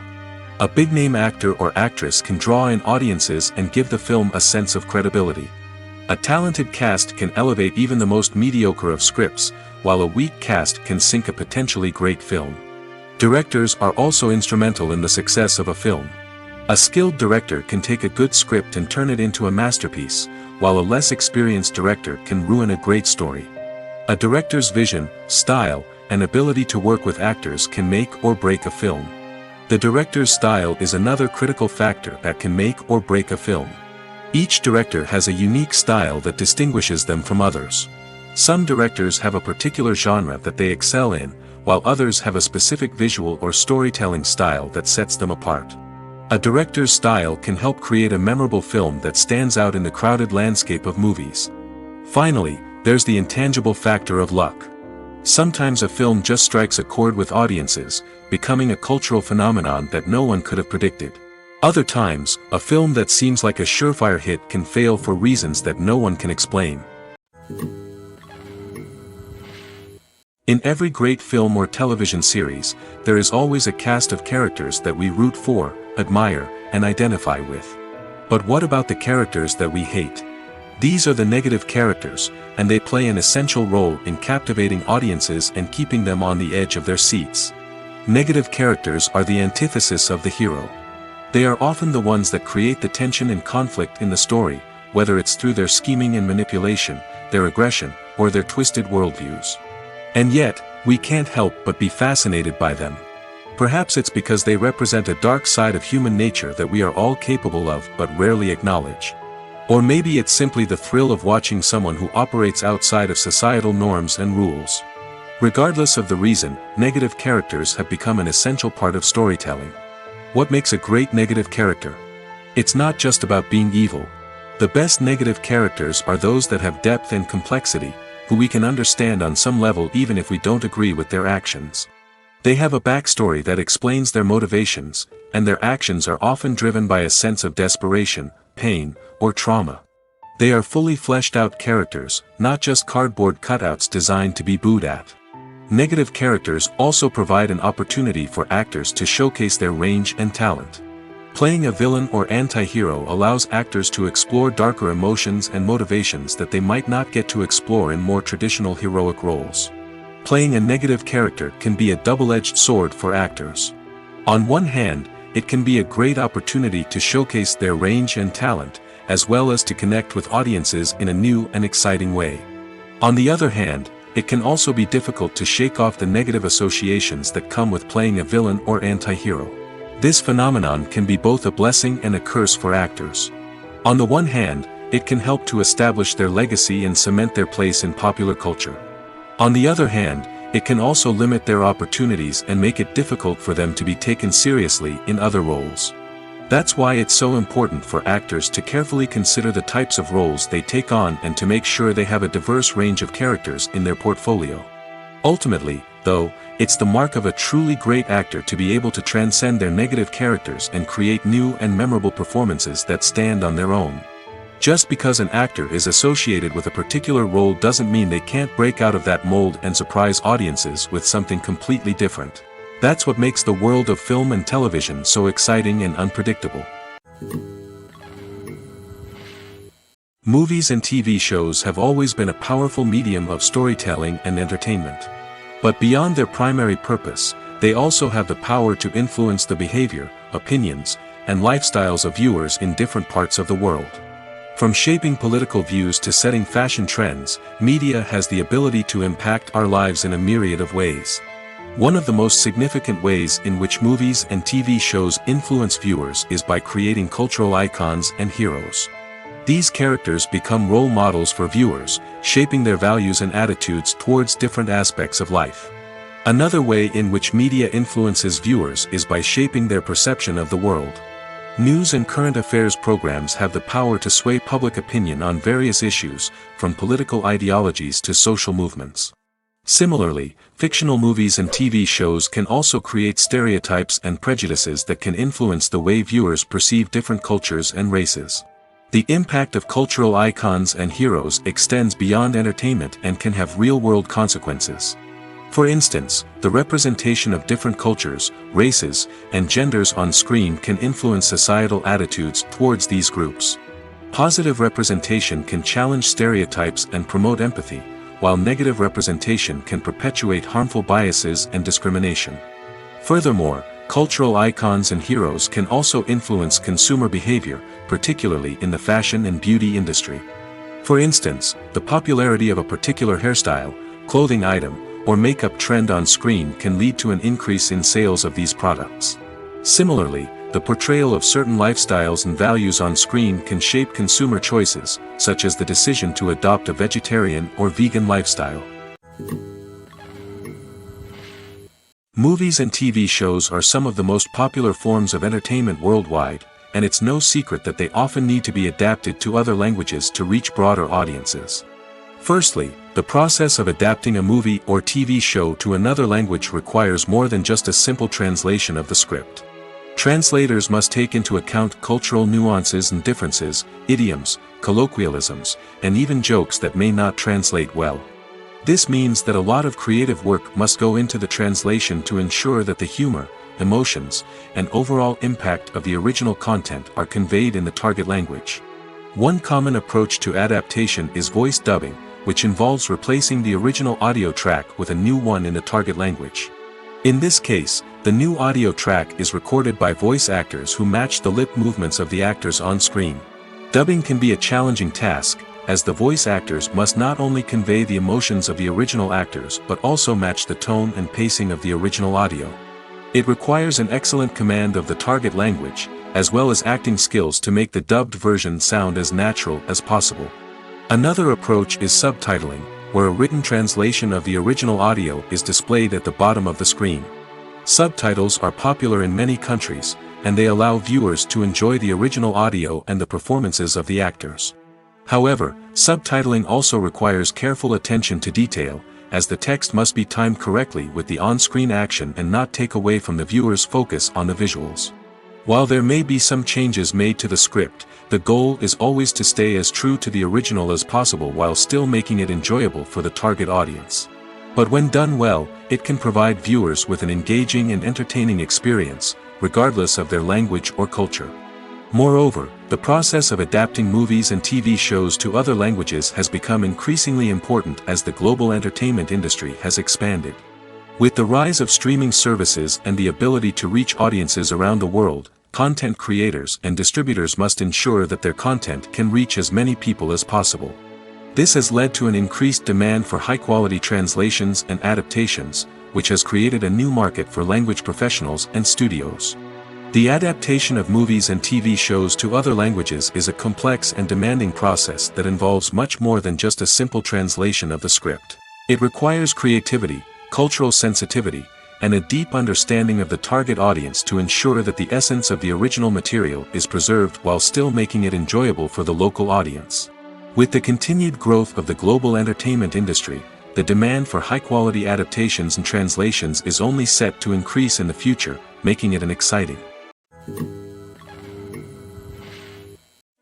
A big-name actor or actress can draw in audiences and give the film a sense of credibility. A talented cast can elevate even the most mediocre of scripts, while a weak cast can sink a potentially great film. Directors are also instrumental in the success of a film. A skilled director can take a good script and turn it into a masterpiece, while a less experienced director can ruin a great story. A director's vision, style, and ability to work with actors can make or break a film. The director's style is another critical factor that can make or break a film. Each director has a unique style that distinguishes them from others. Some directors have a particular genre that they excel in, while others have a specific visual or storytelling style that sets them apart. A director's style can help create a memorable film that stands out in the crowded landscape of movies. Finally, there's the intangible factor of luck. Sometimes a film just strikes a chord with audiences, becoming a cultural phenomenon that no one could have predicted. Other times, a film that seems like a surefire hit can fail for reasons that no one can explain. In every great film or television series, there is always a cast of characters that we root for, admire, and identify with. But what about the characters that we hate? These are the negative characters, and they play an essential role in captivating audiences and keeping them on the edge of their seats. Negative characters are the antithesis of the hero. They are often the ones that create the tension and conflict in the story, whether it's through their scheming and manipulation, their aggression, or their twisted worldviews. And yet, we can't help but be fascinated by them. Perhaps it's because they represent a dark side of human nature that we are all capable of but rarely acknowledge. Or maybe it's simply the thrill of watching someone who operates outside of societal norms and rules. Regardless of the reason, negative characters have become an essential part of storytelling. What makes a great negative character? It's not just about being evil. The best negative characters are those that have depth and complexity, who we can understand on some level even if we don't agree with their actions. They have a backstory that explains their motivations, and their actions are often driven by a sense of desperation, pain, or trauma. They are fully fleshed out characters, not just cardboard cutouts designed to be booed at. Negative characters also provide an opportunity for actors to showcase their range and talent. Playing a villain or anti-hero allows actors to explore darker emotions and motivations that they might not get to explore in more traditional heroic roles. Playing a negative character can be a double-edged sword for actors. On one hand, it can be a great opportunity to showcase their range and talent, as well as to connect with audiences in a new and exciting way. On the other hand, it can also be difficult to shake off the negative associations that come with playing a villain or anti-hero. This phenomenon can be both a blessing and a curse for actors. On the one hand, it can help to establish their legacy and cement their place in popular culture. On the other hand, it can also limit their opportunities and make it difficult for them to be taken seriously in other roles. That's why it's so important for actors to carefully consider the types of roles they take on and to make sure they have a diverse range of characters in their portfolio. Ultimately, though, it's the mark of a truly great actor to be able to transcend their negative characters and create new and memorable performances that stand on their own. Just because an actor is associated with a particular role doesn't mean they can't break out of that mold and surprise audiences with something completely different. That's what makes the world of film and television so exciting and unpredictable. Movies and TV shows have always been a powerful medium of storytelling and entertainment. But beyond their primary purpose, they also have the power to influence the behavior, opinions, and lifestyles of viewers in different parts of the world. From shaping political views to setting fashion trends, media has the ability to impact our lives in a myriad of ways. One of the most significant ways in which movies and TV shows influence viewers is by creating cultural icons and heroes. These characters become role models for viewers, shaping their values and attitudes towards different aspects of life. Another way in which media influences viewers is by shaping their perception of the world. News and current affairs programs have the power to sway public opinion on various issues, from political ideologies to social movements. Similarly, fictional movies and TV shows can also create stereotypes and prejudices that can influence the way viewers perceive different cultures and races. The impact of cultural icons and heroes extends beyond entertainment and can have real-world consequences. For instance, the representation of different cultures, races, and genders on screen can influence societal attitudes towards these groups. Positive representation can challenge stereotypes and promote empathy, while negative representation can perpetuate harmful biases and discrimination. Furthermore, cultural icons and heroes can also influence consumer behavior, particularly in the fashion and beauty industry. For instance, the popularity of a particular hairstyle, clothing item, or makeup trend on screen can lead to an increase in sales of these products. Similarly, the portrayal of certain lifestyles and values on screen can shape consumer choices, such as the decision to adopt a vegetarian or vegan lifestyle. Movies and TV shows are some of the most popular forms of entertainment worldwide, and it's no secret that they often need to be adapted to other languages to reach broader audiences. Firstly, the process of adapting a movie or TV show to another language requires more than just a simple translation of the script. Translators must take into account cultural nuances and differences, idioms, colloquialisms, and even jokes that may not translate well. This means that a lot of creative work must go into the translation to ensure that the humor, emotions, and overall impact of the original content are conveyed in the target language. One common approach to adaptation is voice dubbing, which involves replacing the original audio track with a new one in the target language. In this case, the new audio track is recorded by voice actors who match the lip movements of the actors on screen. Dubbing can be a challenging task, as the voice actors must not only convey the emotions of the original actors but also match the tone and pacing of the original audio. It requires an excellent command of the target language, as well as acting skills to make the dubbed version sound as natural as possible. Another approach is subtitling, where a written translation of the original audio is displayed at the bottom of the screen. Subtitles are popular in many countries, and they allow viewers to enjoy the original audio and the performances of the actors. However, subtitling also requires careful attention to detail, as the text must be timed correctly with the on-screen action and not take away from the viewer's focus on the visuals. While there may be some changes made to the script, the goal is always to stay as true to the original as possible while still making it enjoyable for the target audience. But when done well, it can provide viewers with an engaging and entertaining experience, regardless of their language or culture. Moreover, the process of adapting movies and TV shows to other languages has become increasingly important as the global entertainment industry has expanded. With the rise of streaming services and the ability to reach audiences around the world, content creators and distributors must ensure that their content can reach as many people as possible. This has led to an increased demand for high-quality translations and adaptations, which has created a new market for language professionals and studios. The adaptation of movies and TV shows to other languages is a complex and demanding process that involves much more than just a simple translation of the script. It requires creativity, cultural sensitivity, and a deep understanding of the target audience to ensure that the essence of the original material is preserved while still making it enjoyable for the local audience. With the continued growth of the global entertainment industry, the demand for high-quality adaptations and translations is only set to increase in the future, making it exciting.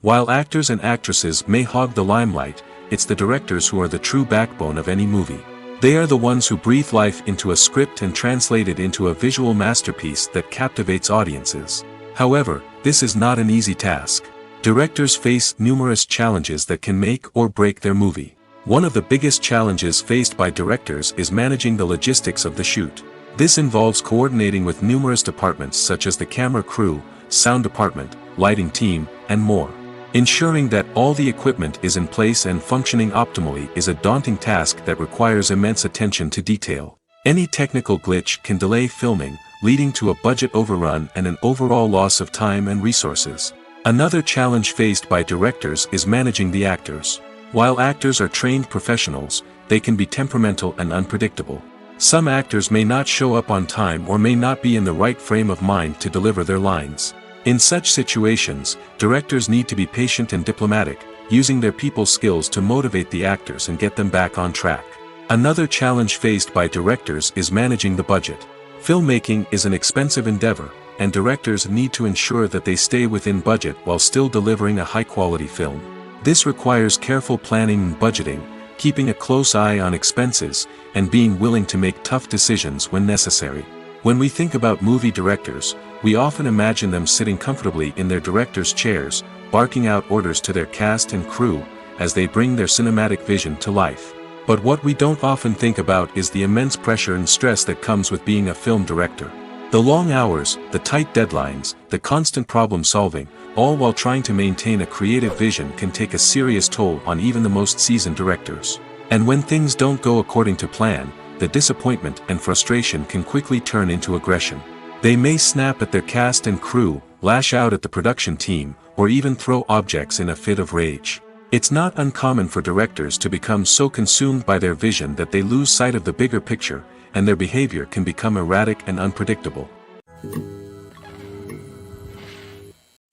While actors and actresses may hog the limelight, it's the directors who are the true backbone of any movie. They are the ones who breathe life into a script and translate it into a visual masterpiece that captivates audiences. However, this is not an easy task. Directors face numerous challenges that can make or break their movie. One of the biggest challenges faced by directors is managing the logistics of the shoot. This involves coordinating with numerous departments such as the camera crew, sound department, lighting team, and more. Ensuring that all the equipment is in place and functioning optimally is a daunting task that requires immense attention to detail. Any technical glitch can delay filming, leading to a budget overrun and an overall loss of time and resources. Another challenge faced by directors is managing the actors. While actors are trained professionals, they can be temperamental and unpredictable. Some actors may not show up on time or may not be in the right frame of mind to deliver their lines. In such situations, directors need to be patient and diplomatic, using their people skills to motivate the actors and get them back on track. Another challenge faced by directors is managing the budget. Filmmaking is an expensive endeavor, and directors need to ensure that they stay within budget while still delivering a high-quality film. This requires careful planning and budgeting, keeping a close eye on expenses, and being willing to make tough decisions when necessary. When we think about movie directors, we often imagine them sitting comfortably in their director's chairs, barking out orders to their cast and crew, as they bring their cinematic vision to life. But what we don't often think about is the immense pressure and stress that comes with being a film director. The long hours, the tight deadlines, the constant problem solving, all while trying to maintain a creative vision can take a serious toll on even the most seasoned directors. And when things don't go according to plan, the disappointment and frustration can quickly turn into aggression. They may snap at their cast and crew, lash out at the production team, or even throw objects in a fit of rage. It's not uncommon for directors to become so consumed by their vision that they lose sight of the bigger picture, and their behavior can become erratic and unpredictable.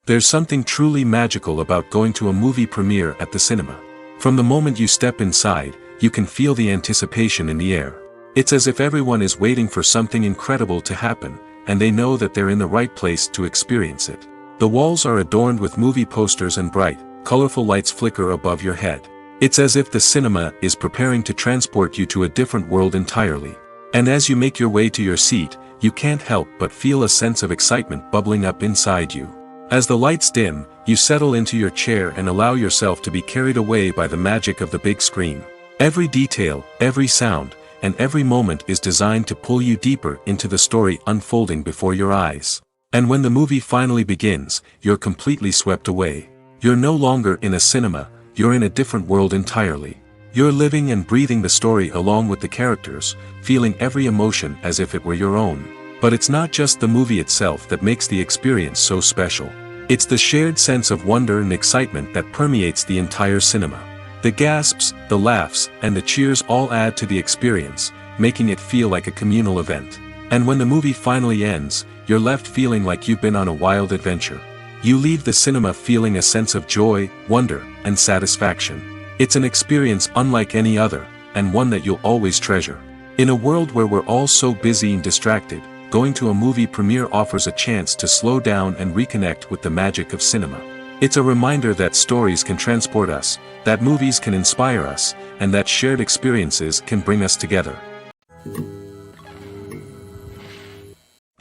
There's something truly magical about going to a movie premiere at the cinema. From the moment you step inside, you can feel the anticipation in the air. It's as if everyone is waiting for something incredible to happen, and they know that they're in the right place to experience it. The walls are adorned with movie posters and bright, colorful lights flicker above your head. It's as if the cinema is preparing to transport you to a different world entirely. And as you make your way to your seat, you can't help but feel a sense of excitement bubbling up inside you. As the lights dim, you settle into your chair and allow yourself to be carried away by the magic of the big screen. Every detail, every sound, and every moment is designed to pull you deeper into the story unfolding before your eyes. And when the movie finally begins, you're completely swept away. You're no longer in a cinema, you're in a different world entirely. You're living and breathing the story along with the characters, feeling every emotion as if it were your own. But it's not just the movie itself that makes the experience so special. It's the shared sense of wonder and excitement that permeates the entire cinema. The gasps, the laughs, and the cheers all add to the experience, making it feel like a communal event. And when the movie finally ends, you're left feeling like you've been on a wild adventure. You leave the cinema feeling a sense of joy, wonder, and satisfaction. It's an experience unlike any other, and one that you'll always treasure. In a world where we're all so busy and distracted, going to a movie premiere offers a chance to slow down and reconnect with the magic of cinema. It's a reminder that stories can transport us, that movies can inspire us, and that shared experiences can bring us together.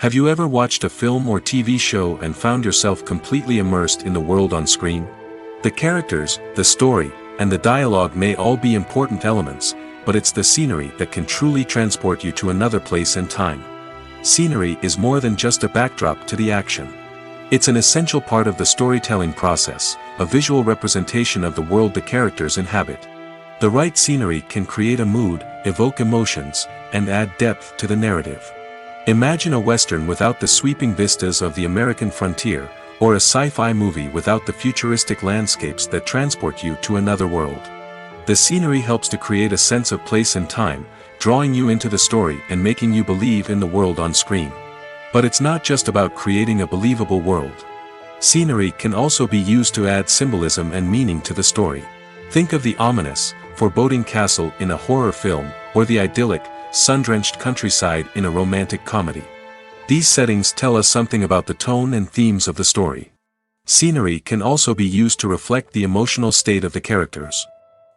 Have you ever watched a film or TV show and found yourself completely immersed in the world on screen? The characters, the story, and the dialogue may all be important elements, but it's the scenery that can truly transport you to another place and time. Scenery is more than just a backdrop to the action. It's an essential part of the storytelling process, a visual representation of the world the characters inhabit. The right scenery can create a mood, evoke emotions, and add depth to the narrative. Imagine a Western without the sweeping vistas of the American frontier, or a sci-fi movie without the futuristic landscapes that transport you to another world. The scenery helps to create a sense of place and time, drawing you into the story and making you believe in the world on screen. But it's not just about creating a believable world. Scenery can also be used to add symbolism and meaning to the story. Think of the ominous, foreboding castle in a horror film, or the idyllic, sun-drenched countryside in a romantic comedy. These settings tell us something about the tone and themes of the story. Scenery can also be used to reflect the emotional state of the characters.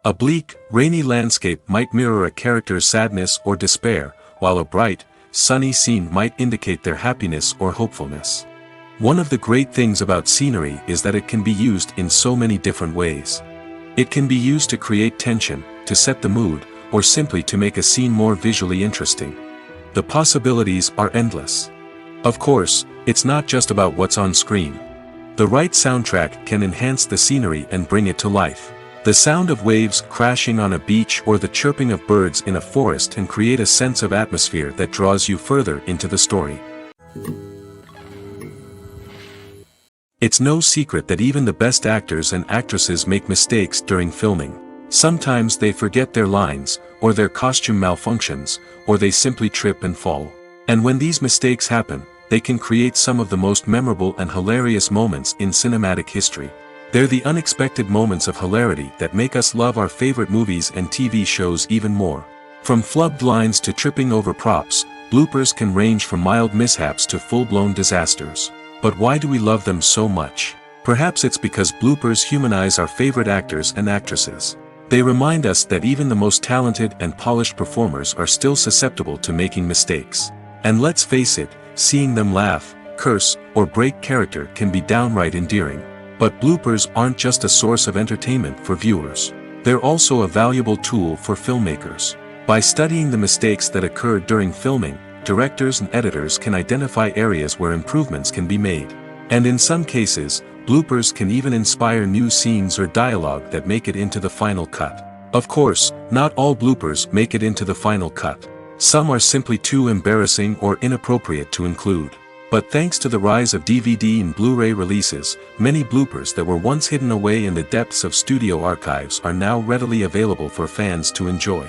A bleak, rainy landscape might mirror a character's sadness or despair, while a bright, sunny scene might indicate their happiness or hopefulness. One of the great things about scenery is that it can be used in so many different ways. It can be used to create tension, to set the mood, or simply to make a scene more visually interesting. The possibilities are endless. Of course, it's not just about what's on screen. The right soundtrack can enhance the scenery and bring it to life. The sound of waves crashing on a beach or the chirping of birds in a forest can create a sense of atmosphere that draws you further into the story. It's no secret that even the best actors and actresses make mistakes during filming. Sometimes they forget their lines, or their costume malfunctions, or they simply trip and fall. And when these mistakes happen, they can create some of the most memorable and hilarious moments in cinematic history. They're the unexpected moments of hilarity that make us love our favorite movies and TV shows even more. From flubbed lines to tripping over props, bloopers can range from mild mishaps to full-blown disasters. But why do we love them so much? Perhaps it's because bloopers humanize our favorite actors and actresses. They remind us that even the most talented and polished performers are still susceptible to making mistakes. And let's face it, seeing them laugh, curse, or break character can be downright endearing. But bloopers aren't just a source of entertainment for viewers. They're also a valuable tool for filmmakers. By studying the mistakes that occurred during filming, directors and editors can identify areas where improvements can be made. And in some cases, bloopers can even inspire new scenes or dialogue that make it into the final cut. Of course, not all bloopers make it into the final cut. Some are simply too embarrassing or inappropriate to include. But thanks to the rise of DVD and Blu-ray releases, many bloopers that were once hidden away in the depths of studio archives are now readily available for fans to enjoy.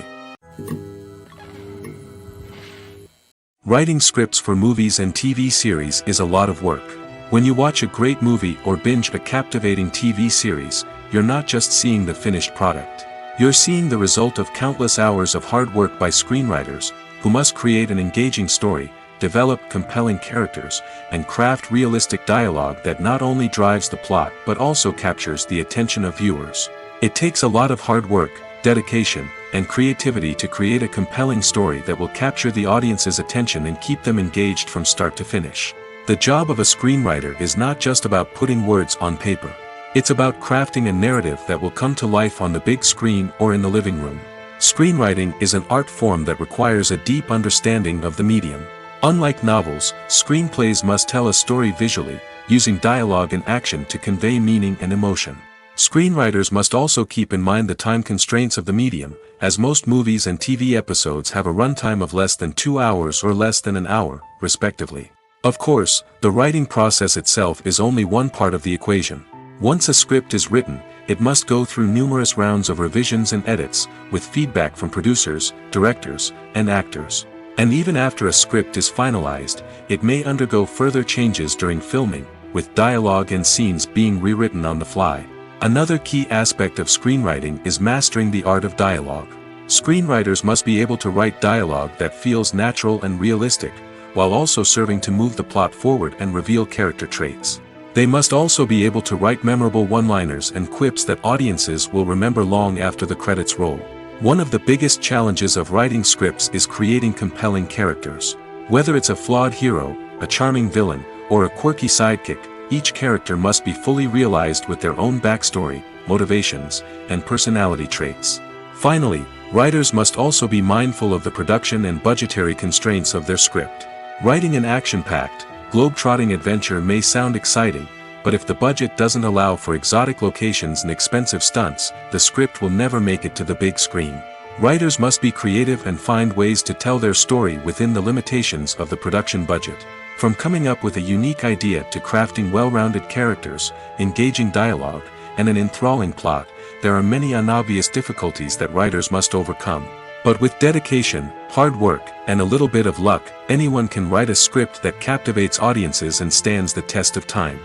Writing scripts for movies and TV series is a lot of work. When you watch a great movie or binge a captivating TV series, you're not just seeing the finished product. You're seeing the result of countless hours of hard work by screenwriters, who must create an engaging story, develop compelling characters, and craft realistic dialogue that not only drives the plot but also captures the attention of viewers. It takes a lot of hard work, dedication, and creativity to create a compelling story that will capture the audience's attention and keep them engaged from start to finish. The job of a screenwriter is not just about putting words on paper. It's about crafting a narrative that will come to life on the big screen or in the living room. Screenwriting is an art form that requires a deep understanding of the medium. Unlike novels, screenplays must tell a story visually, using dialogue and action to convey meaning and emotion. Screenwriters must also keep in mind the time constraints of the medium, as most movies and TV episodes have a runtime of less than 2 hours or less than an hour, respectively. Of course, the writing process itself is only one part of the equation. Once a script is written, it must go through numerous rounds of revisions and edits, with feedback from producers, directors, and actors. And even after a script is finalized, it may undergo further changes during filming, with dialogue and scenes being rewritten on the fly. Another key aspect of screenwriting is mastering the art of dialogue. Screenwriters must be able to write dialogue that feels natural and realistic, while also serving to move the plot forward and reveal character traits. They must also be able to write memorable one-liners and quips that audiences will remember long after the credits roll. One of the biggest challenges of writing scripts is creating compelling characters. Whether it's a flawed hero, a charming villain, or a quirky sidekick, each character must be fully realized with their own backstory, motivations, and personality traits. Finally, Writers must also be mindful of the production and budgetary constraints of their script. Writing an action-packed, globe-trotting adventure may sound exciting, but if the budget doesn't allow for exotic locations and expensive stunts, the script will never make it to the big screen. Writers must be creative and find ways to tell their story within the limitations of the production budget. From coming up with a unique idea to crafting well-rounded characters, engaging dialogue, and an enthralling plot, there are many unobvious difficulties that writers must overcome. But with dedication, hard work, and a little bit of luck, anyone can write a script that captivates audiences and stands the test of time.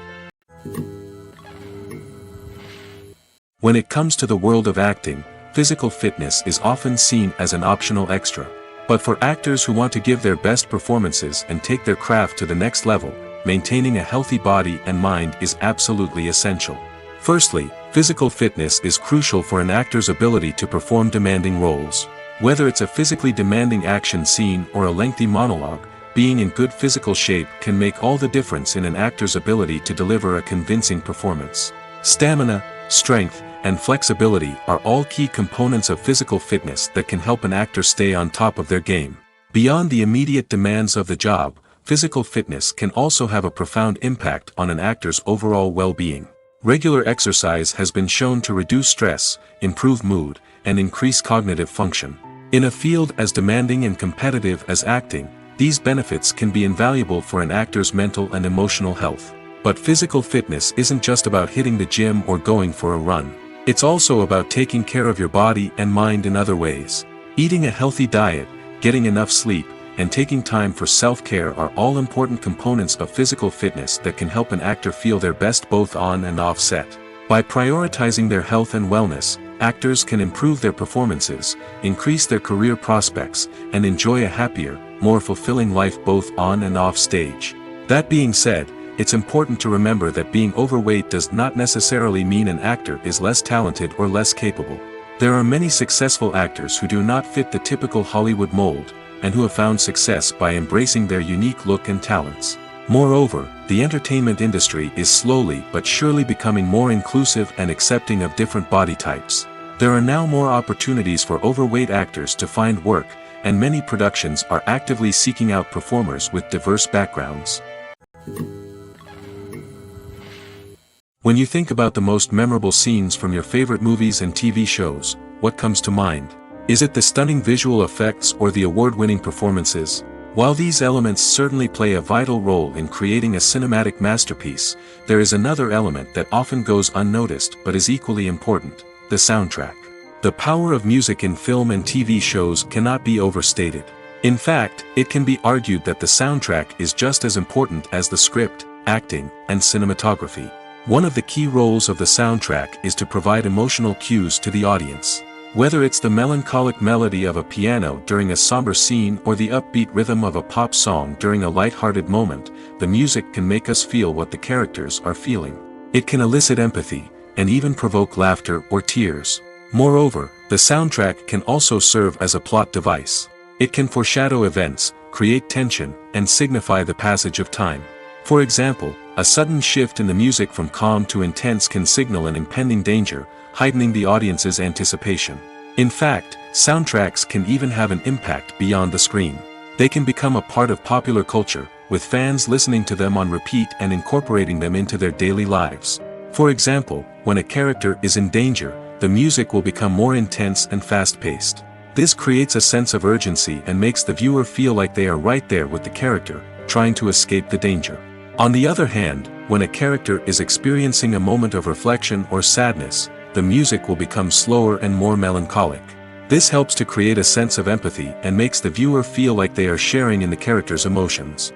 When it comes to the world of acting, physical fitness is often seen as an optional extra. But for actors who want to give their best performances and take their craft to the next level, maintaining a healthy body and mind is absolutely essential. Firstly, physical fitness is crucial for an actor's ability to perform demanding roles. Whether it's a physically demanding action scene or a lengthy monologue, being in good physical shape can make all the difference in an actor's ability to deliver a convincing performance. Stamina, strength, and flexibility are all key components of physical fitness that can help an actor stay on top of their game. Beyond the immediate demands of the job, physical fitness can also have a profound impact on an actor's overall well-being. Regular exercise has been shown to reduce stress, improve mood, and increase cognitive function. In a field as demanding and competitive as acting, these benefits can be invaluable for an actor's mental and emotional health. But physical fitness isn't just about hitting the gym or going for a run. It's also about taking care of your body and mind in other ways. Eating a healthy diet, getting enough sleep, and taking time for self-care are all important components of physical fitness that can help an actor feel their best both on and off set. By prioritizing their health and wellness, actors can improve their performances, increase their career prospects, and enjoy a happier, more fulfilling life both on and off stage. That being said, it's important to remember that being overweight does not necessarily mean an actor is less talented or less capable. There are many successful actors who do not fit the typical Hollywood mold, and who have found success by embracing their unique look and talents. Moreover, the entertainment industry is slowly but surely becoming more inclusive and accepting of different body types. There are now more opportunities for overweight actors to find work, and many productions are actively seeking out performers with diverse backgrounds. When you think about the most memorable scenes from your favorite movies and TV shows, what comes to mind? Is it the stunning visual effects or the award-winning performances? While these elements certainly play a vital role in creating a cinematic masterpiece, there is another element that often goes unnoticed but is equally important: the soundtrack. The power of music in film and TV shows cannot be overstated. In fact, it can be argued that the soundtrack is just as important as the script, acting, and cinematography. One of the key roles of the soundtrack is to provide emotional cues to the audience. Whether it's the melancholic melody of a piano during a somber scene or the upbeat rhythm of a pop song during a light-hearted moment, the music can make us feel what the characters are feeling. It can elicit empathy, and even provoke laughter or tears. Moreover, the soundtrack can also serve as a plot device. It can foreshadow events, create tension, and signify the passage of time. For example, a sudden shift in the music from calm to intense can signal an impending danger, heightening the audience's anticipation. In fact, soundtracks can even have an impact beyond the screen. They can become a part of popular culture, with fans listening to them on repeat and incorporating them into their daily lives. For example, when a character is in danger, the music will become more intense and fast-paced. This creates a sense of urgency and makes the viewer feel like they are right there with the character, trying to escape the danger. On the other hand, when a character is experiencing a moment of reflection or sadness, the music will become slower and more melancholic. This helps to create a sense of empathy and makes the viewer feel like they are sharing in the character's emotions.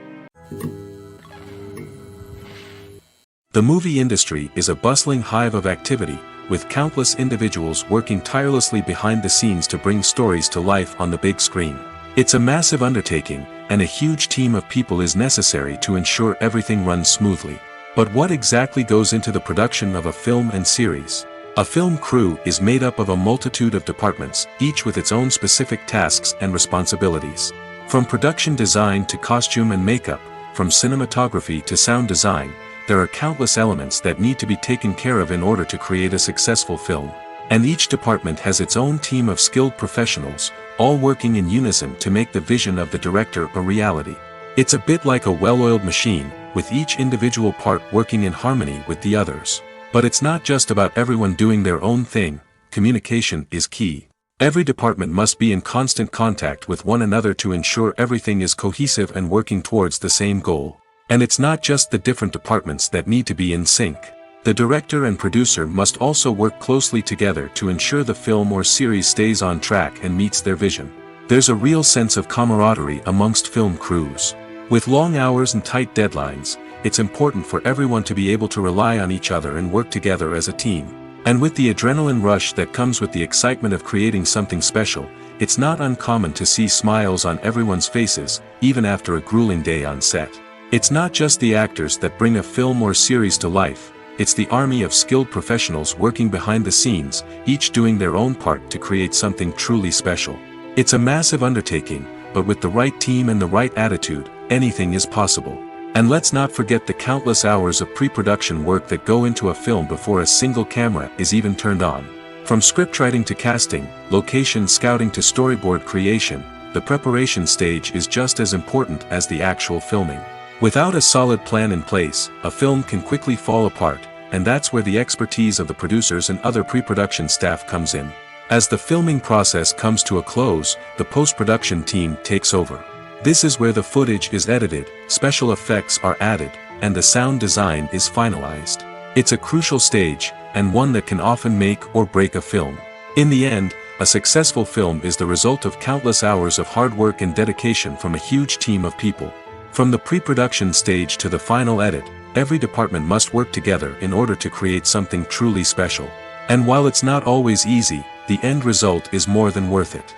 The movie industry is a bustling hive of activity, with countless individuals working tirelessly behind the scenes to bring stories to life on the big screen. It's a massive undertaking, and a huge team of people is necessary to ensure everything runs smoothly. But what exactly goes into the production of a film and series? A film crew is made up of a multitude of departments, each with its own specific tasks and responsibilities. From production design to costume and makeup, from cinematography to sound design, there are countless elements that need to be taken care of in order to create a successful film. And each department has its own team of skilled professionals, all working in unison to make the vision of the director a reality. It's a bit like a well-oiled machine, with each individual part working in harmony with the others. But it's not just about everyone doing their own thing. Communication is key. Every department must be in constant contact with one another to ensure everything is cohesive and working towards the same goal. And it's not just the different departments that need to be in sync. The director and producer must also work closely together to ensure the film or series stays on track and meets their vision. There's a real sense of camaraderie amongst film crews. With long hours and tight deadlines, it's important for everyone to be able to rely on each other and work together as a team. And with the adrenaline rush that comes with the excitement of creating something special, it's not uncommon to see smiles on everyone's faces, even after a grueling day on set. It's not just the actors that bring a film or series to life, it's the army of skilled professionals working behind the scenes, each doing their own part to create something truly special. It's a massive undertaking, but with the right team and the right attitude, anything is possible. And let's not forget the countless hours of pre-production work that go into a film before a single camera is even turned on. From scriptwriting to casting, location scouting to storyboard creation, the preparation stage is just as important as the actual filming. Without a solid plan in place, a film can quickly fall apart, and that's where the expertise of the producers and other pre-production staff comes in. As the filming process comes to a close, the post-production team takes over. This is where the footage is edited, special effects are added, and the sound design is finalized. It's a crucial stage, and one that can often make or break a film. In the end, a successful film is the result of countless hours of hard work and dedication from a huge team of people. From the pre-production stage to the final edit, every department must work together in order to create something truly special. And while it's not always easy, the end result is more than worth it.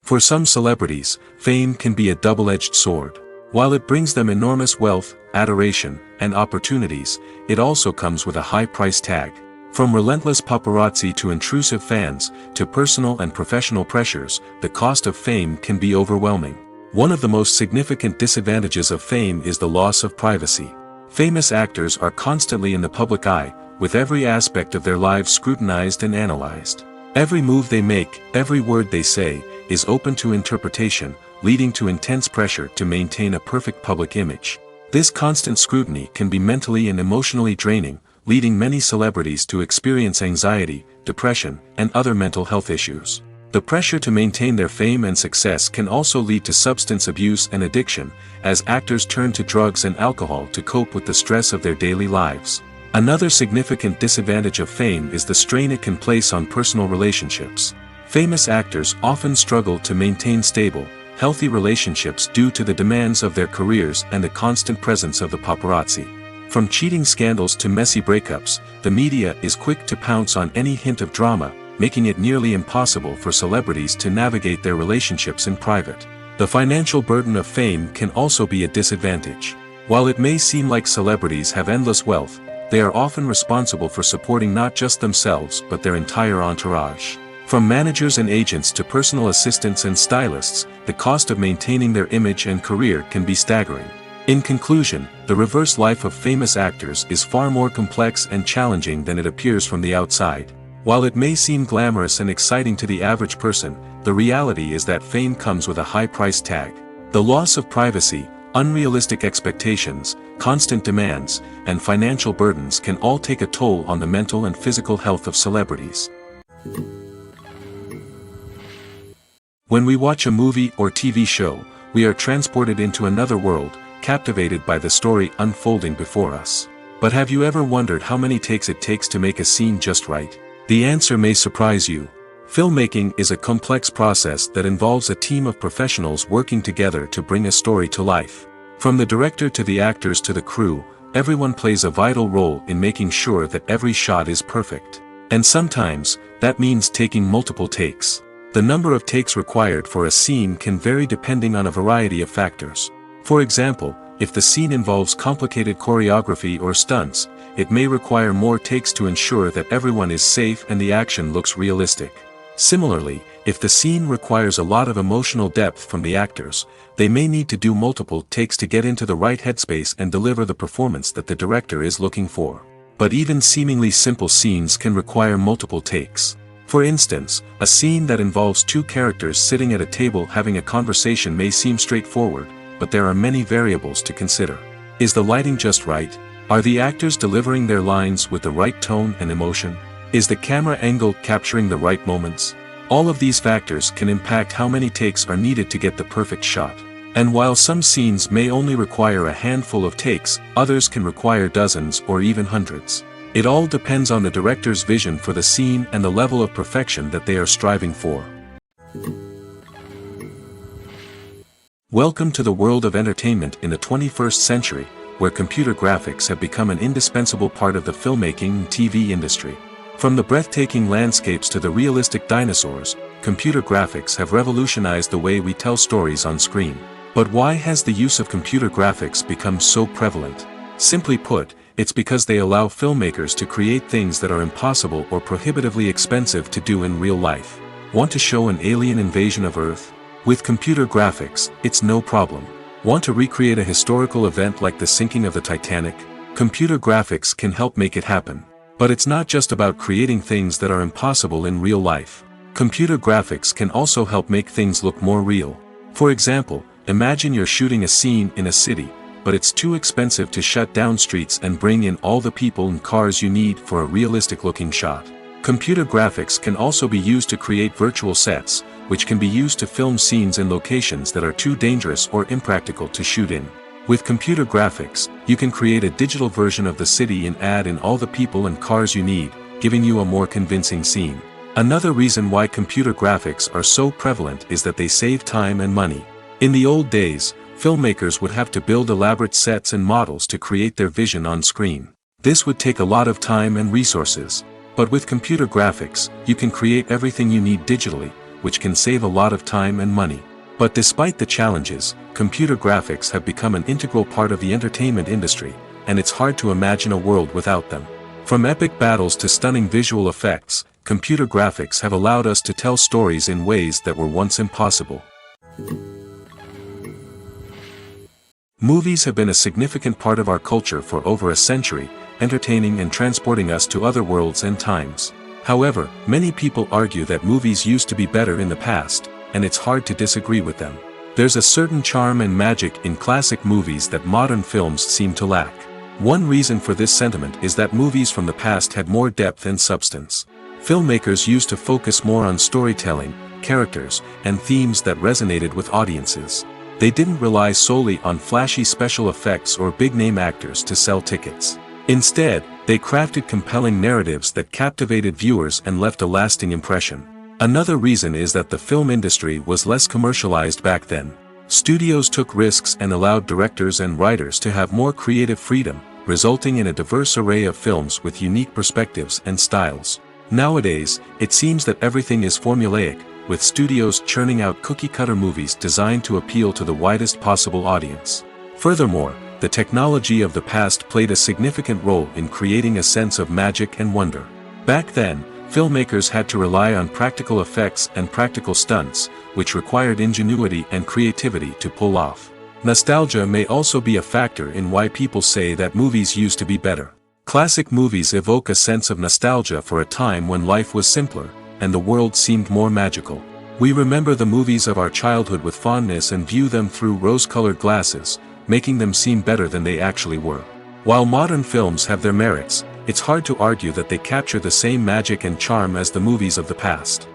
For some celebrities, fame can be a double-edged sword. While it brings them enormous wealth, adoration, and opportunities, it also comes with a high price tag. From relentless paparazzi to intrusive fans, to personal and professional pressures, the cost of fame can be overwhelming. One of the most significant disadvantages of fame is the loss of privacy. Famous actors are constantly in the public eye, with every aspect of their lives scrutinized and analyzed. Every move they make, every word they say, is open to interpretation, leading to intense pressure to maintain a perfect public image. This constant scrutiny can be mentally and emotionally draining, leading many celebrities to experience anxiety, depression, and other mental health issues. The pressure to maintain their fame and success can also lead to substance abuse and addiction, as actors turn to drugs and alcohol to cope with the stress of their daily lives. Another significant disadvantage of fame is the strain it can place on personal relationships. Famous actors often struggle to maintain stable, healthy relationships due to the demands of their careers and the constant presence of the paparazzi. From cheating scandals to messy breakups, the media is quick to pounce on any hint of drama, making it nearly impossible for celebrities to navigate their relationships in private. The financial burden of fame can also be a disadvantage. While it may seem like celebrities have endless wealth, they are often responsible for supporting not just themselves but their entire entourage. From managers and agents to personal assistants and stylists, the cost of maintaining their image and career can be staggering. In conclusion, the reverse life of famous actors is far more complex and challenging than it appears from the outside. While it may seem glamorous and exciting to the average person, the reality is that fame comes with a high price tag. The loss of privacy, unrealistic expectations, constant demands, and financial burdens can all take a toll on the mental and physical health of celebrities. When we watch a movie or TV show, we are transported into another world, captivated by the story unfolding before us. But have you ever wondered how many takes it takes to make a scene just right? The answer may surprise you. Filmmaking is a complex process that involves a team of professionals working together to bring a story to life. From the director to the actors to the crew, everyone plays a vital role in making sure that every shot is perfect. And sometimes, that means taking multiple takes. The number of takes required for a scene can vary depending on a variety of factors. For example, if the scene involves complicated choreography or stunts, it may require more takes to ensure that everyone is safe and the action looks realistic. Similarly, if the scene requires a lot of emotional depth from the actors, they may need to do multiple takes to get into the right headspace and deliver the performance that the director is looking for. But even seemingly simple scenes can require multiple takes. For instance, a scene that involves two characters sitting at a table having a conversation may seem straightforward, but there are many variables to consider. Is the lighting just right? Are the actors delivering their lines with the right tone and emotion? Is the camera angle capturing the right moments? All of these factors can impact how many takes are needed to get the perfect shot. And while some scenes may only require a handful of takes, others can require dozens or even hundreds. It all depends on the director's vision for the scene and the level of perfection that they are striving for. Welcome to the world of entertainment in the 21st century, where computer graphics have become an indispensable part of the filmmaking and TV industry. From the breathtaking landscapes to the realistic dinosaurs, computer graphics have revolutionized the way we tell stories on screen. But why has the use of computer graphics become so prevalent? Simply put, it's because they allow filmmakers to create things that are impossible or prohibitively expensive to do in real life. Want to show an alien invasion of Earth? With computer graphics, it's no problem. Want to recreate a historical event like the sinking of the Titanic? Computer graphics can help make it happen. But it's not just about creating things that are impossible in real life. Computer graphics can also help make things look more real. For example, imagine you're shooting a scene in a city, but it's too expensive to shut down streets and bring in all the people and cars you need for a realistic-looking shot. Computer graphics can also be used to create virtual sets, which can be used to film scenes in locations that are too dangerous or impractical to shoot in. With computer graphics, you can create a digital version of the city and add in all the people and cars you need, giving you a more convincing scene. Another reason why computer graphics are so prevalent is that they save time and money. In the old days, filmmakers would have to build elaborate sets and models to create their vision on screen. This would take a lot of time and resources. But with computer graphics, you can create everything you need digitally, which can save a lot of time and money. But despite the challenges, computer graphics have become an integral part of the entertainment industry, and it's hard to imagine a world without them. From epic battles to stunning visual effects, computer graphics have allowed us to tell stories in ways that were once impossible. Movies have been a significant part of our culture for over a century, entertaining and transporting us to other worlds and times. However, many people argue that movies used to be better in the past, and it's hard to disagree with them. There's a certain charm and magic in classic movies that modern films seem to lack. One reason for this sentiment is that movies from the past had more depth and substance. Filmmakers used to focus more on storytelling, characters, and themes that resonated with audiences. They didn't rely solely on flashy special effects or big-name actors to sell tickets. Instead, they crafted compelling narratives that captivated viewers and left a lasting impression. Another reason is that the film industry was less commercialized back then. Studios took risks and allowed directors and writers to have more creative freedom, resulting in a diverse array of films with unique perspectives and styles. Nowadays, it seems that everything is formulaic, with studios churning out cookie-cutter movies designed to appeal to the widest possible audience. Furthermore, the technology of the past played a significant role in creating a sense of magic and wonder. Back then, filmmakers had to rely on practical effects and practical stunts, which required ingenuity and creativity to pull off. Nostalgia may also be a factor in why people say that movies used to be better. Classic movies evoke a sense of nostalgia for a time when life was simpler, and the world seemed more magical. We remember the movies of our childhood with fondness and view them through rose-colored glasses, making them seem better than they actually were. While modern films have their merits, it's hard to argue that they capture the same magic and charm as the movies of the past.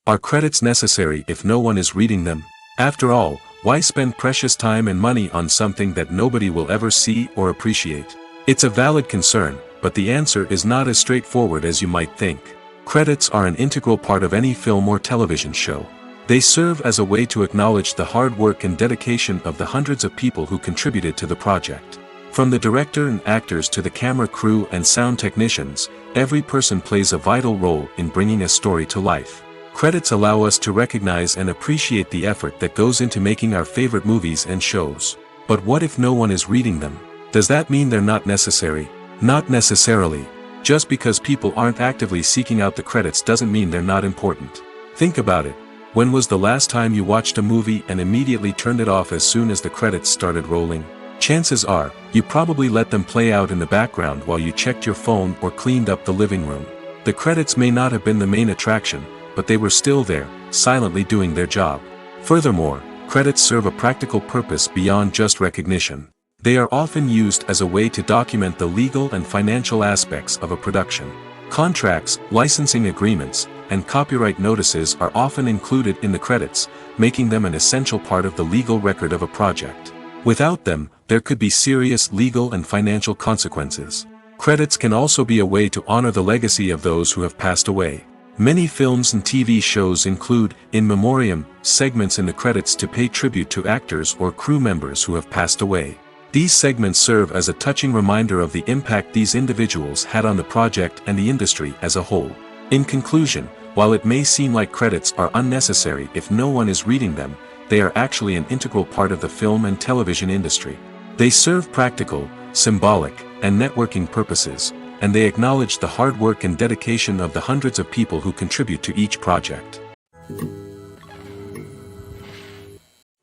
Are credits necessary if no one is reading them? After all, why spend precious time and money on something that nobody will ever see or appreciate? It's a valid concern, but the answer is not as straightforward as you might think. Credits are an integral part of any film or television show. They serve as a way to acknowledge the hard work and dedication of the hundreds of people who contributed to the project. From the director and actors to the camera crew and sound technicians, every person plays a vital role in bringing a story to life. Credits allow us to recognize and appreciate the effort that goes into making our favorite movies and shows. But what if no one is reading them? Does that mean they're not necessary? Not necessarily. Just because people aren't actively seeking out the credits doesn't mean they're not important. Think about it. When was the last time you watched a movie and immediately turned it off as soon as the credits started rolling? Chances are, you probably let them play out in the background while you checked your phone or cleaned up the living room. The credits may not have been the main attraction, but they were still there, silently doing their job. Furthermore, credits serve a practical purpose beyond just recognition. They are often used as a way to document the legal and financial aspects of a production. Contracts, licensing agreements, and copyright notices are often included in the credits, making them an essential part of the legal record of a project. Without them, there could be serious legal and financial consequences. Credits can also be a way to honor the legacy of those who have passed away. Many films and TV shows include, in memoriam, segments in the credits to pay tribute to actors or crew members who have passed away. These segments serve as a touching reminder of the impact these individuals had on the project and the industry as a whole. In conclusion, while it may seem like credits are unnecessary if no one is reading them, they are actually an integral part of the film and television industry. They serve practical, symbolic, and networking purposes, and they acknowledge the hard work and dedication of the hundreds of people who contribute to each project.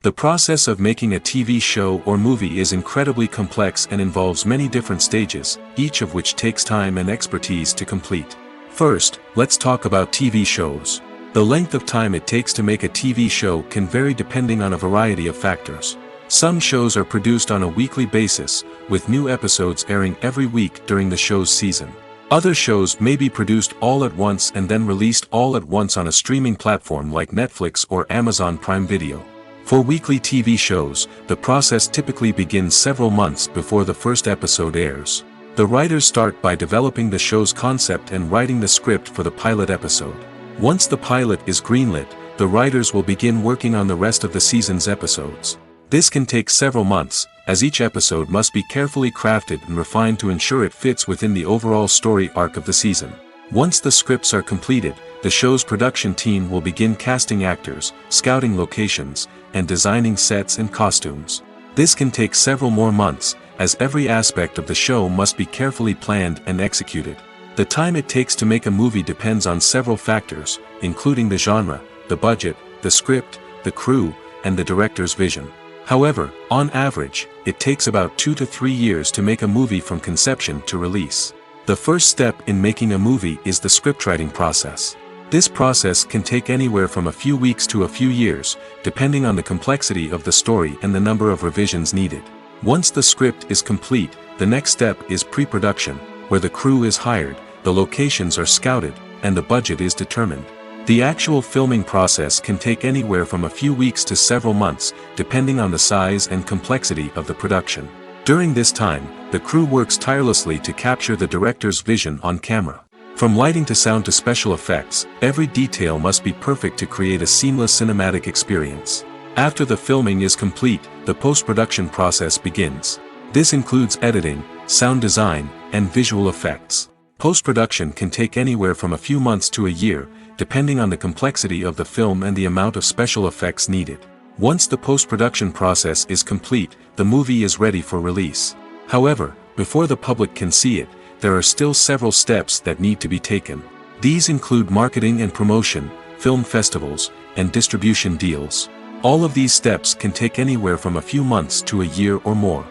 The process of making a TV show or movie is incredibly complex and involves many different stages, each of which takes time and expertise to complete. First, let's talk about TV shows. The length of time it takes to make a TV show can vary depending on a variety of factors. Some shows are produced on a weekly basis, with new episodes airing every week during the show's season. Other shows may be produced all at once and then released all at once on a streaming platform like Netflix or Amazon Prime Video. For weekly TV shows, the process typically begins several months before the first episode airs. The writers start by developing the show's concept and writing the script for the pilot episode. Once the pilot is greenlit, the writers will begin working on the rest of the season's episodes. This can take several months, as each episode must be carefully crafted and refined to ensure it fits within the overall story arc of the season. Once the scripts are completed, the show's production team will begin casting actors, scouting locations, and designing sets and costumes. This can take several more months, as every aspect of the show must be carefully planned and executed. The time it takes to make a movie depends on several factors, including the genre, the budget, the script, the crew, and the director's vision. However, on average, it takes about 2 to 3 years to make a movie from conception to release. The first step in making a movie is the scriptwriting process. This process can take anywhere from a few weeks to a few years, depending on the complexity of the story and the number of revisions needed. Once the script is complete, the next step is pre-production, where the crew is hired, the locations are scouted, and the budget is determined. The actual filming process can take anywhere from a few weeks to several months, depending on the size and complexity of the production. During this time, the crew works tirelessly to capture the director's vision on camera. From lighting to sound to special effects, every detail must be perfect to create a seamless cinematic experience. After the filming is complete, the post-production process begins. This includes editing, sound design, and visual effects. Post-production can take anywhere from a few months to a year, depending on the complexity of the film and the amount of special effects needed. Once the post-production process is complete, the movie is ready for release. However, before the public can see it, there are still several steps that need to be taken. These include marketing and promotion, film festivals, and distribution deals. All of these steps can take anywhere from a few months to a year or more.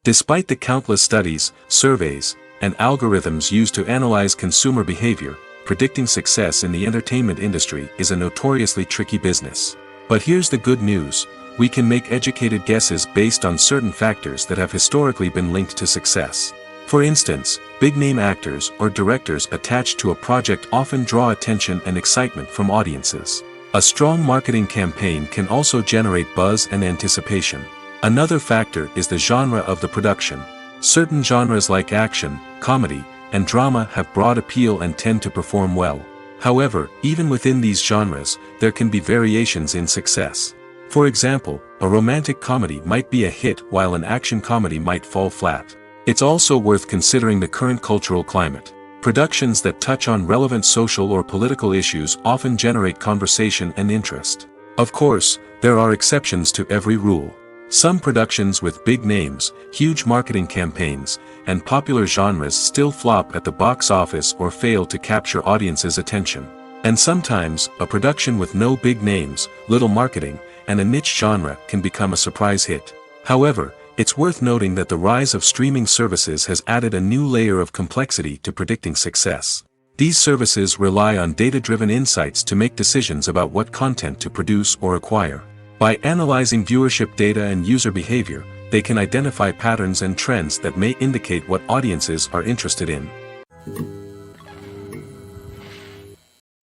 Despite the countless studies, surveys, and algorithms used to analyze consumer behavior, predicting success in the entertainment industry is a notoriously tricky business. But here's the good news: we can make educated guesses based on certain factors that have historically been linked to success. For instance, big-name actors or directors attached to a project often draw attention and excitement from audiences. A strong marketing campaign can also generate buzz and anticipation. Another factor is the genre of the production. Certain genres like action, comedy, and drama have broad appeal and tend to perform well. However, even within these genres, there can be variations in success. For example, a romantic comedy might be a hit while an action comedy might fall flat. It's also worth considering the current cultural climate. Productions that touch on relevant social or political issues often generate conversation and interest. Of course, there are exceptions to every rule. Some productions with big names, huge marketing campaigns, and popular genres still flop at the box office or fail to capture audiences' attention. And sometimes, a production with no big names, little marketing, and a niche genre can become a surprise hit. However, it's worth noting that the rise of streaming services has added a new layer of complexity to predicting success. These services rely on data-driven insights to make decisions about what content to produce or acquire. By analyzing viewership data and user behavior, they can identify patterns and trends that may indicate what audiences are interested in.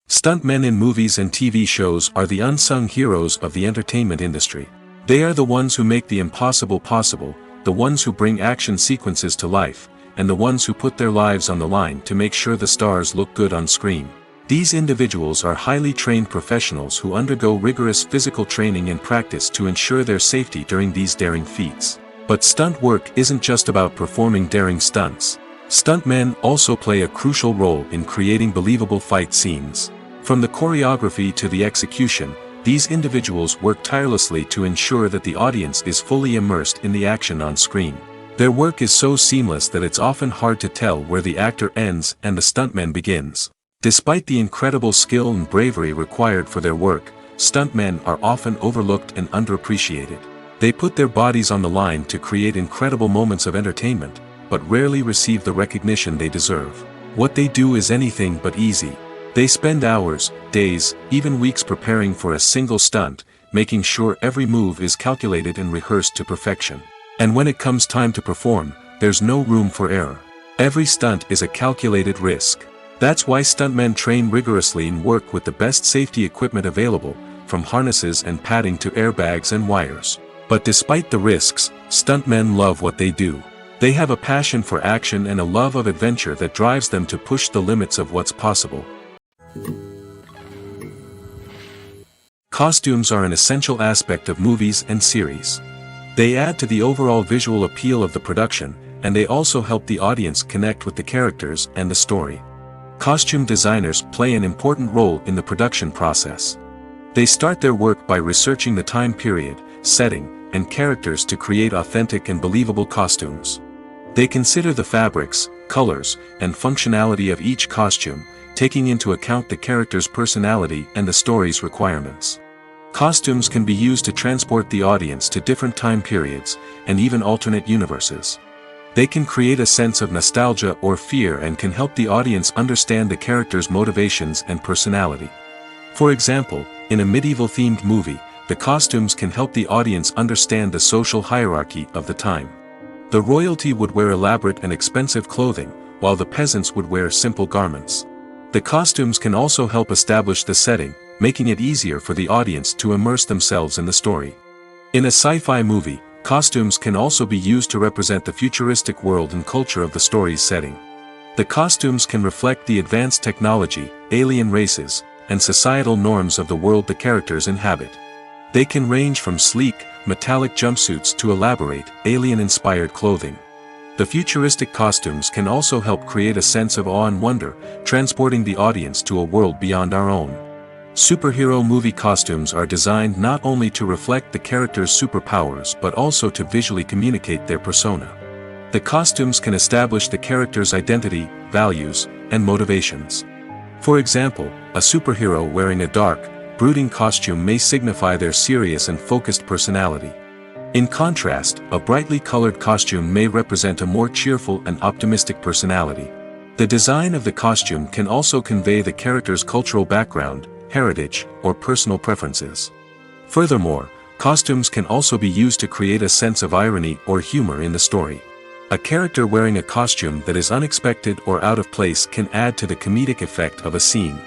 Stuntmen in movies and TV shows are the unsung heroes of the entertainment industry. They are the ones who make the impossible possible, the ones who bring action sequences to life, and the ones who put their lives on the line to make sure the stars look good on screen. These individuals are highly trained professionals who undergo rigorous physical training and practice to ensure their safety during these daring feats. But stunt work isn't just about performing daring stunts. Stuntmen also play a crucial role in creating believable fight scenes. From the choreography to the execution, these individuals work tirelessly to ensure that the audience is fully immersed in the action on screen. Their work is so seamless that it's often hard to tell where the actor ends and the stuntman begins. Despite the incredible skill and bravery required for their work, stuntmen are often overlooked and underappreciated. They put their bodies on the line to create incredible moments of entertainment, but rarely receive the recognition they deserve. What they do is anything but easy. They spend hours, days, even weeks preparing for a single stunt, making sure every move is calculated and rehearsed to perfection. And when it comes time to perform, there's no room for error. Every stunt is a calculated risk. That's why stuntmen train rigorously and work with the best safety equipment available, from harnesses and padding to airbags and wires. But despite the risks, stuntmen love what they do. They have a passion for action and a love of adventure that drives them to push the limits of what's possible. Costumes are an essential aspect of movies and series. They add to the overall visual appeal of the production, and they also help the audience connect with the characters and the story. Costume designers play an important role in the production process. They start their work by researching the time period, setting, and characters to create authentic and believable costumes. They consider the fabrics, colors, and functionality of each costume, taking into account the character's personality and the story's requirements. Costumes can be used to transport the audience to different time periods, and even alternate universes. They can create a sense of nostalgia or fear and can help the audience understand the character's motivations and personality. For example, in a medieval-themed movie, the costumes can help the audience understand the social hierarchy of the time. The royalty would wear elaborate and expensive clothing, while the peasants would wear simple garments. The costumes can also help establish the setting, making it easier for the audience to immerse themselves in the story. In a sci-fi movie, costumes can also be used to represent the futuristic world and culture of the story's setting. The costumes can reflect the advanced technology, alien races, and societal norms of the world the characters inhabit. They can range from sleek, metallic jumpsuits to elaborate, alien-inspired clothing. The futuristic costumes can also help create a sense of awe and wonder, transporting the audience to a world beyond our own. Superhero movie costumes are designed not only to reflect the character's superpowers but also to visually communicate their persona. The costumes can establish the character's identity, values, and motivations. For example, a superhero wearing a dark, brooding costume may signify their serious and focused personality. In contrast, a brightly colored costume may represent a more cheerful and optimistic personality. The design of the costume can also convey the character's cultural background, heritage, or personal preferences. Furthermore, costumes can also be used to create a sense of irony or humor in the story. A character wearing a costume that is unexpected or out of place can add to the comedic effect of a scene.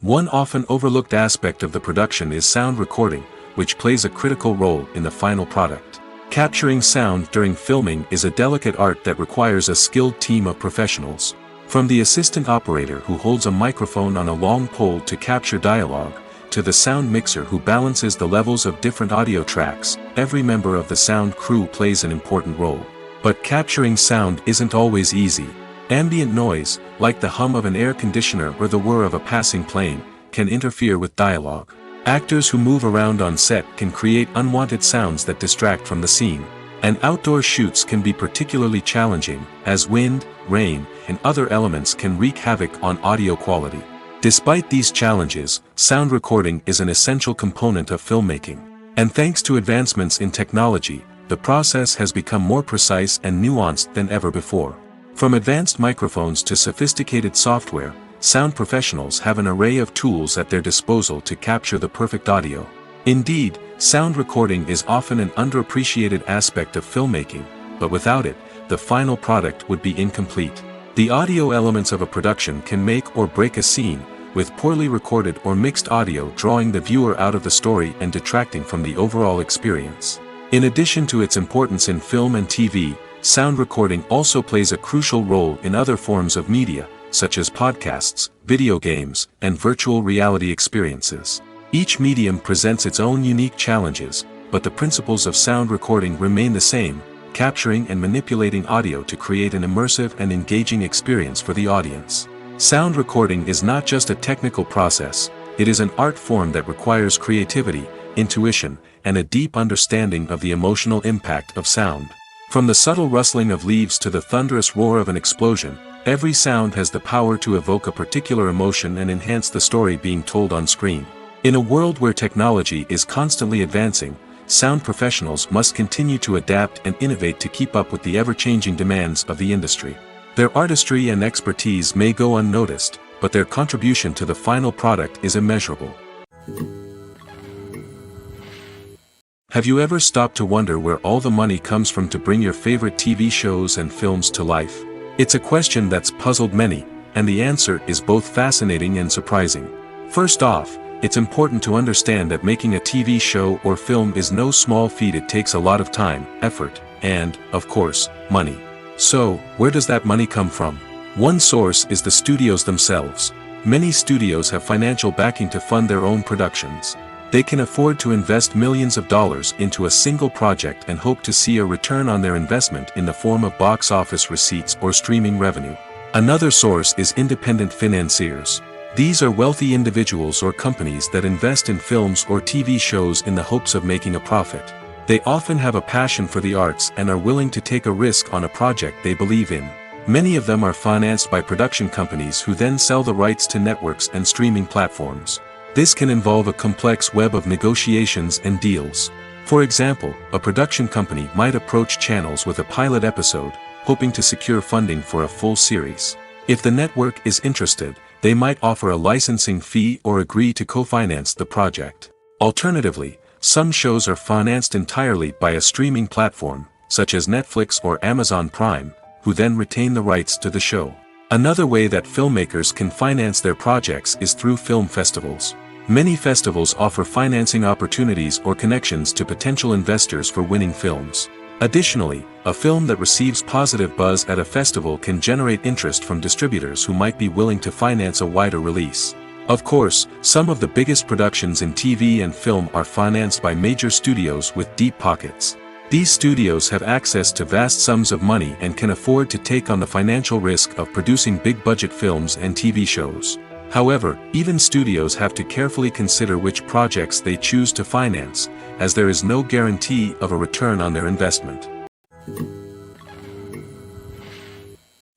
One often overlooked aspect of the production is sound recording, which plays a critical role in the final product. Capturing sound during filming is a delicate art that requires a skilled team of professionals. From the assistant operator who holds a microphone on a long pole to capture dialogue, to the sound mixer who balances the levels of different audio tracks, every member of the sound crew plays an important role. But capturing sound isn't always easy. Ambient noise, like the hum of an air conditioner or the whir of a passing plane, can interfere with dialogue. Actors who move around on set can create unwanted sounds that distract from the scene. And outdoor shoots can be particularly challenging, as wind, rain, and other elements can wreak havoc on audio quality. Despite these challenges, sound recording is an essential component of filmmaking. And thanks to advancements in technology, the process has become more precise and nuanced than ever before. From advanced microphones to sophisticated software, sound professionals have an array of tools at their disposal to capture the perfect audio. Indeed, sound recording is often an underappreciated aspect of filmmaking, but without it, the final product would be incomplete. The audio elements of a production can make or break a scene, with poorly recorded or mixed audio drawing the viewer out of the story and detracting from the overall experience. In addition to its importance in film and TV, sound recording also plays a crucial role in other forms of media, such as podcasts, video games, and virtual reality experiences. Each medium presents its own unique challenges, but the principles of sound recording remain the same, capturing and manipulating audio to create an immersive and engaging experience for the audience. Sound recording is not just a technical process, it is an art form that requires creativity, intuition, and a deep understanding of the emotional impact of sound. From the subtle rustling of leaves to the thunderous roar of an explosion, every sound has the power to evoke a particular emotion and enhance the story being told on screen. In a world where technology is constantly advancing, sound professionals must continue to adapt and innovate to keep up with the ever-changing demands of the industry. Their artistry and expertise may go unnoticed, but their contribution to the final product is immeasurable. Have you ever stopped to wonder where all the money comes from to bring your favorite TV shows and films to life? It's a question that's puzzled many, and the answer is both fascinating and surprising. First off, it's important to understand that making a TV show or film is no small feat. It takes a lot of time, effort, and, of course, money. So, where does that money come from? One source is the studios themselves. Many studios have financial backing to fund their own productions. They can afford to invest millions of dollars into a single project and hope to see a return on their investment in the form of box office receipts or streaming revenue. Another source is independent financiers. These are wealthy individuals or companies that invest in films or TV shows in the hopes of making a profit. They often have a passion for the arts and are willing to take a risk on a project they believe in. Many of them are financed by production companies who then sell the rights to networks and streaming platforms. This can involve a complex web of negotiations and deals. For example, a production company might approach channels with a pilot episode, hoping to secure funding for a full series. If the network is interested, they might offer a licensing fee or agree to co-finance the project. Alternatively, some shows are financed entirely by a streaming platform, such as Netflix or Amazon Prime, who then retain the rights to the show. Another way that filmmakers can finance their projects is through film festivals. Many festivals offer financing opportunities or connections to potential investors for winning films. Additionally, a film that receives positive buzz at a festival can generate interest from distributors who might be willing to finance a wider release. Of course, some of the biggest productions in TV and film are financed by major studios with deep pockets. These studios have access to vast sums of money and can afford to take on the financial risk of producing big-budget films and TV shows. However, even studios have to carefully consider which projects they choose to finance, as there is no guarantee of a return on their investment.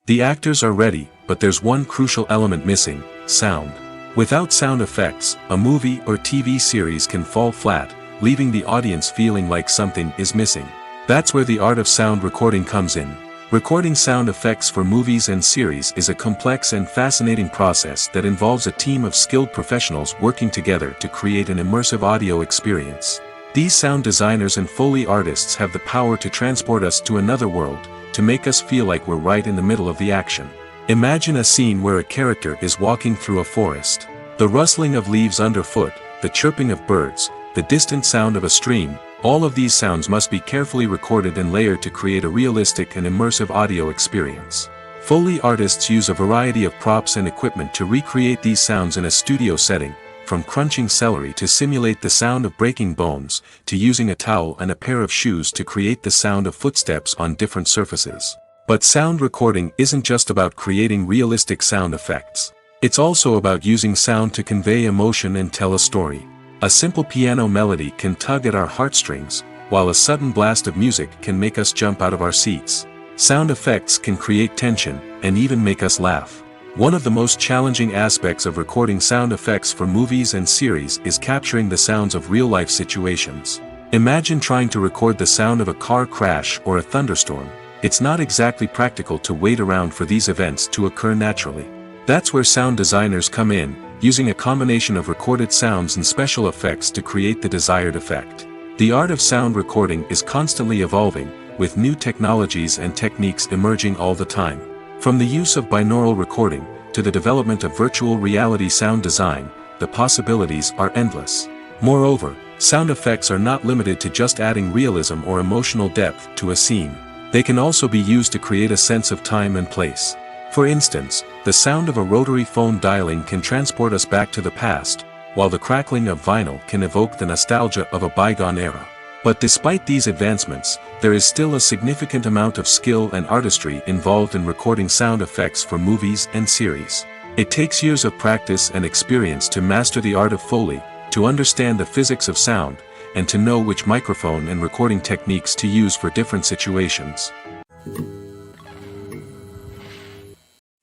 The actors are ready, but there's one crucial element missing: sound. Without sound effects, a movie or TV series can fall flat, leaving the audience feeling like something is missing. That's where the art of sound recording comes in. Recording sound effects for movies and series is a complex and fascinating process that involves a team of skilled professionals working together to create an immersive audio experience. These sound designers and Foley artists have the power to transport us to another world, to make us feel like we're right in the middle of the action. Imagine a scene where a character is walking through a forest. The rustling of leaves underfoot, the chirping of birds, the distant sound of a stream, all of these sounds must be carefully recorded and layered to create a realistic and immersive audio experience. Foley artists use a variety of props and equipment to recreate these sounds in a studio setting, from crunching celery to simulate the sound of breaking bones, to using a towel and a pair of shoes to create the sound of footsteps on different surfaces. But sound recording isn't just about creating realistic sound effects. It's also about using sound to convey emotion and tell a story. A simple piano melody can tug at our heartstrings, while a sudden blast of music can make us jump out of our seats. Sound effects can create tension, and even make us laugh. One of the most challenging aspects of recording sound effects for movies and series is capturing the sounds of real-life situations. Imagine trying to record the sound of a car crash or a thunderstorm. It's not exactly practical to wait around for these events to occur naturally. That's where sound designers come in, using a combination of recorded sounds and special effects to create the desired effect. The art of sound recording is constantly evolving, with new technologies and techniques emerging all the time. From the use of binaural recording, to the development of virtual reality sound design, the possibilities are endless. Moreover, sound effects are not limited to just adding realism or emotional depth to a scene. They can also be used to create a sense of time and place. For instance, the sound of a rotary phone dialing can transport us back to the past, while the crackling of vinyl can evoke the nostalgia of a bygone era. But despite these advancements, there is still a significant amount of skill and artistry involved in recording sound effects for movies and series. It takes years of practice and experience to master the art of Foley, to understand the physics of sound, and to know which microphone and recording techniques to use for different situations.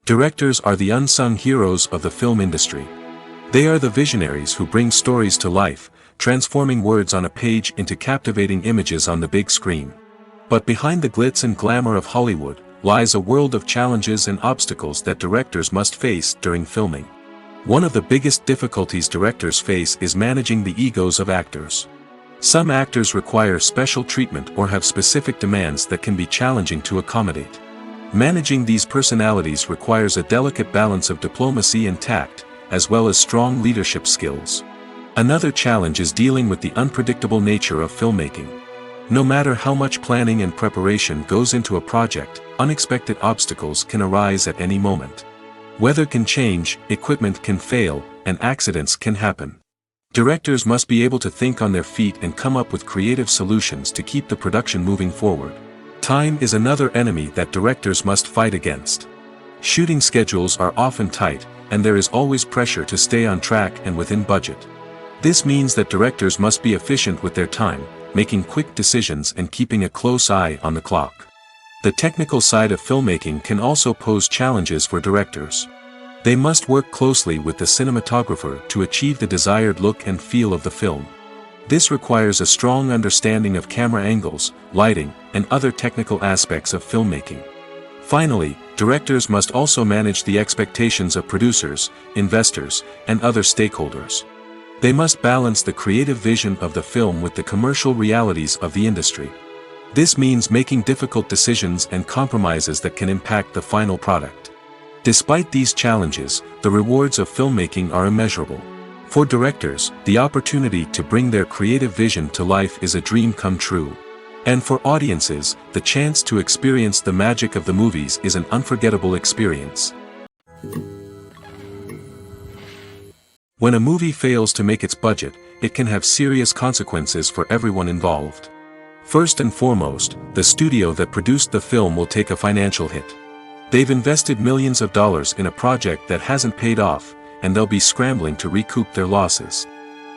Directors are the unsung heroes of the film industry. They are the visionaries who bring stories to life, transforming words on a page into captivating images on the big screen. But behind the glitz and glamour of Hollywood, lies a world of challenges and obstacles that directors must face during filming. One of the biggest difficulties directors face is managing the egos of actors. Some actors require special treatment or have specific demands that can be challenging to accommodate. Managing these personalities requires a delicate balance of diplomacy and tact, as well as strong leadership skills. Another challenge is dealing with the unpredictable nature of filmmaking. No matter how much planning and preparation goes into a project, unexpected obstacles can arise at any moment. Weather can change, equipment can fail, and accidents can happen. Directors must be able to think on their feet and come up with creative solutions to keep the production moving forward. Time is another enemy that directors must fight against. Shooting schedules are often tight, and there is always pressure to stay on track and within budget. This means that directors must be efficient with their time, making quick decisions and keeping a close eye on the clock. The technical side of filmmaking can also pose challenges for directors. They must work closely with the cinematographer to achieve the desired look and feel of the film. This requires a strong understanding of camera angles, lighting, and other technical aspects of filmmaking. Finally, directors must also manage the expectations of producers, investors, and other stakeholders. They must balance the creative vision of the film with the commercial realities of the industry. This means making difficult decisions and compromises that can impact the final product. Despite these challenges, the rewards of filmmaking are immeasurable. For directors, the opportunity to bring their creative vision to life is a dream come true. And for audiences, the chance to experience the magic of the movies is an unforgettable experience. When a movie fails to make its budget, it can have serious consequences for everyone involved. First and foremost, the studio that produced the film will take a financial hit. They've invested millions of dollars in a project that hasn't paid off, and they'll be scrambling to recoup their losses.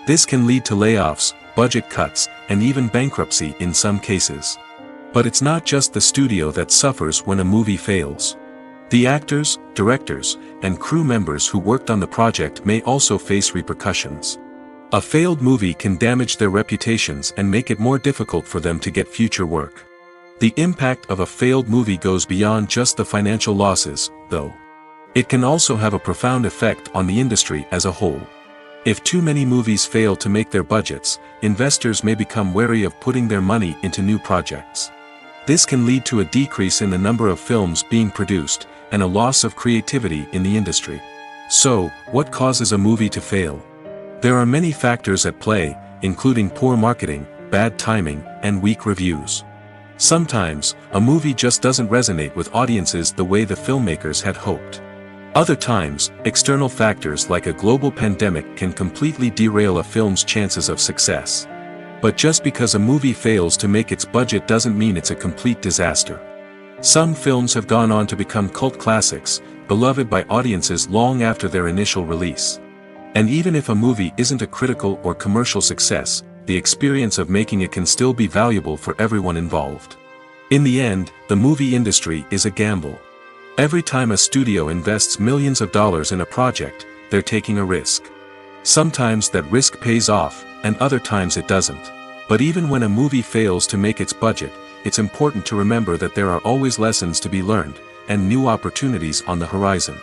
This can lead to layoffs, budget cuts, and even bankruptcy in some cases. But it's not just the studio that suffers when a movie fails. The actors, directors, and crew members who worked on the project may also face repercussions. A failed movie can damage their reputations and make it more difficult for them to get future work. The impact of a failed movie goes beyond just the financial losses, though. It can also have a profound effect on the industry as a whole. If too many movies fail to make their budgets, investors may become wary of putting their money into new projects. This can lead to a decrease in the number of films being produced, and a loss of creativity in the industry. So, what causes a movie to fail? There are many factors at play, including poor marketing, bad timing, and weak reviews. Sometimes, a movie just doesn't resonate with audiences the way the filmmakers had hoped. Other times, external factors like a global pandemic can completely derail a film's chances of success. But just because a movie fails to make its budget doesn't mean it's a complete disaster. Some films have gone on to become cult classics, beloved by audiences long after their initial release. And even if a movie isn't a critical or commercial success, the experience of making it can still be valuable for everyone involved. In the end, the movie industry is a gamble. Every time a studio invests millions of dollars in a project, they're taking a risk. Sometimes that risk pays off, and other times it doesn't. But even when a movie fails to make its budget, it's important to remember that there are always lessons to be learned, and new opportunities on the horizon.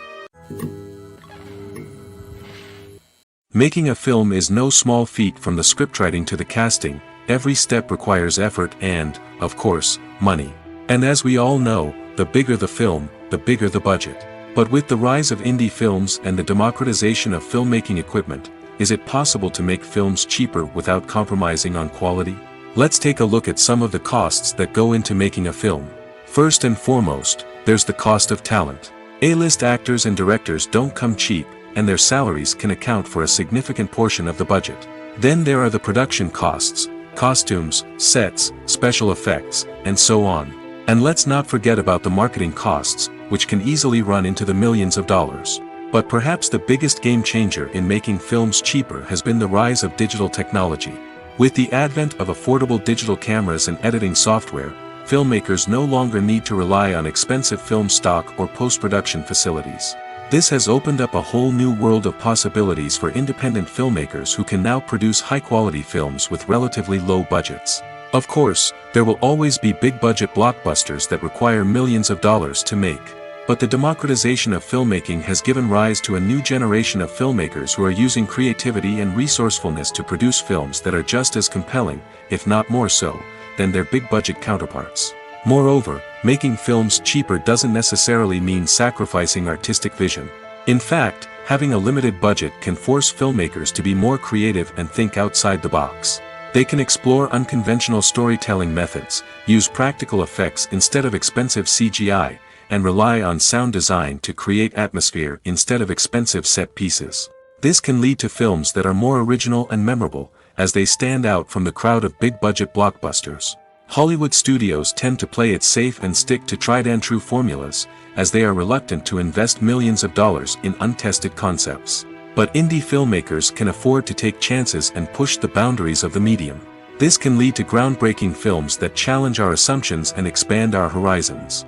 Making a film is no small feat. From the scriptwriting to the casting, every step requires effort and, of course, money. And as we all know, the bigger the film, the bigger the budget. But with the rise of indie films and the democratization of filmmaking equipment, is it possible to make films cheaper without compromising on quality? Let's take a look at some of the costs that go into making a film. First and foremost, there's the cost of talent. A-list actors and directors don't come cheap, and their salaries can account for a significant portion of the budget. Then there are the production costs, costumes, sets, special effects, and so on. And let's not forget about the marketing costs, which can easily run into the millions of dollars. But perhaps the biggest game changer in making films cheaper has been the rise of digital technology. With the advent of affordable digital cameras and editing software, filmmakers no longer need to rely on expensive film stock or post-production facilities. This has opened up a whole new world of possibilities for independent filmmakers who can now produce high-quality films with relatively low budgets. Of course, there will always be big-budget blockbusters that require millions of dollars to make. But the democratization of filmmaking has given rise to a new generation of filmmakers who are using creativity and resourcefulness to produce films that are just as compelling, if not more so, than their big-budget counterparts. Moreover, making films cheaper doesn't necessarily mean sacrificing artistic vision. In fact, having a limited budget can force filmmakers to be more creative and think outside the box. They can explore unconventional storytelling methods, use practical effects instead of expensive CGI, and rely on sound design to create atmosphere instead of expensive set pieces. This can lead to films that are more original and memorable, as they stand out from the crowd of big-budget blockbusters. Hollywood studios tend to play it safe and stick to tried-and-true formulas, as they are reluctant to invest millions of dollars in untested concepts. But indie filmmakers can afford to take chances and push the boundaries of the medium. This can lead to groundbreaking films that challenge our assumptions and expand our horizons.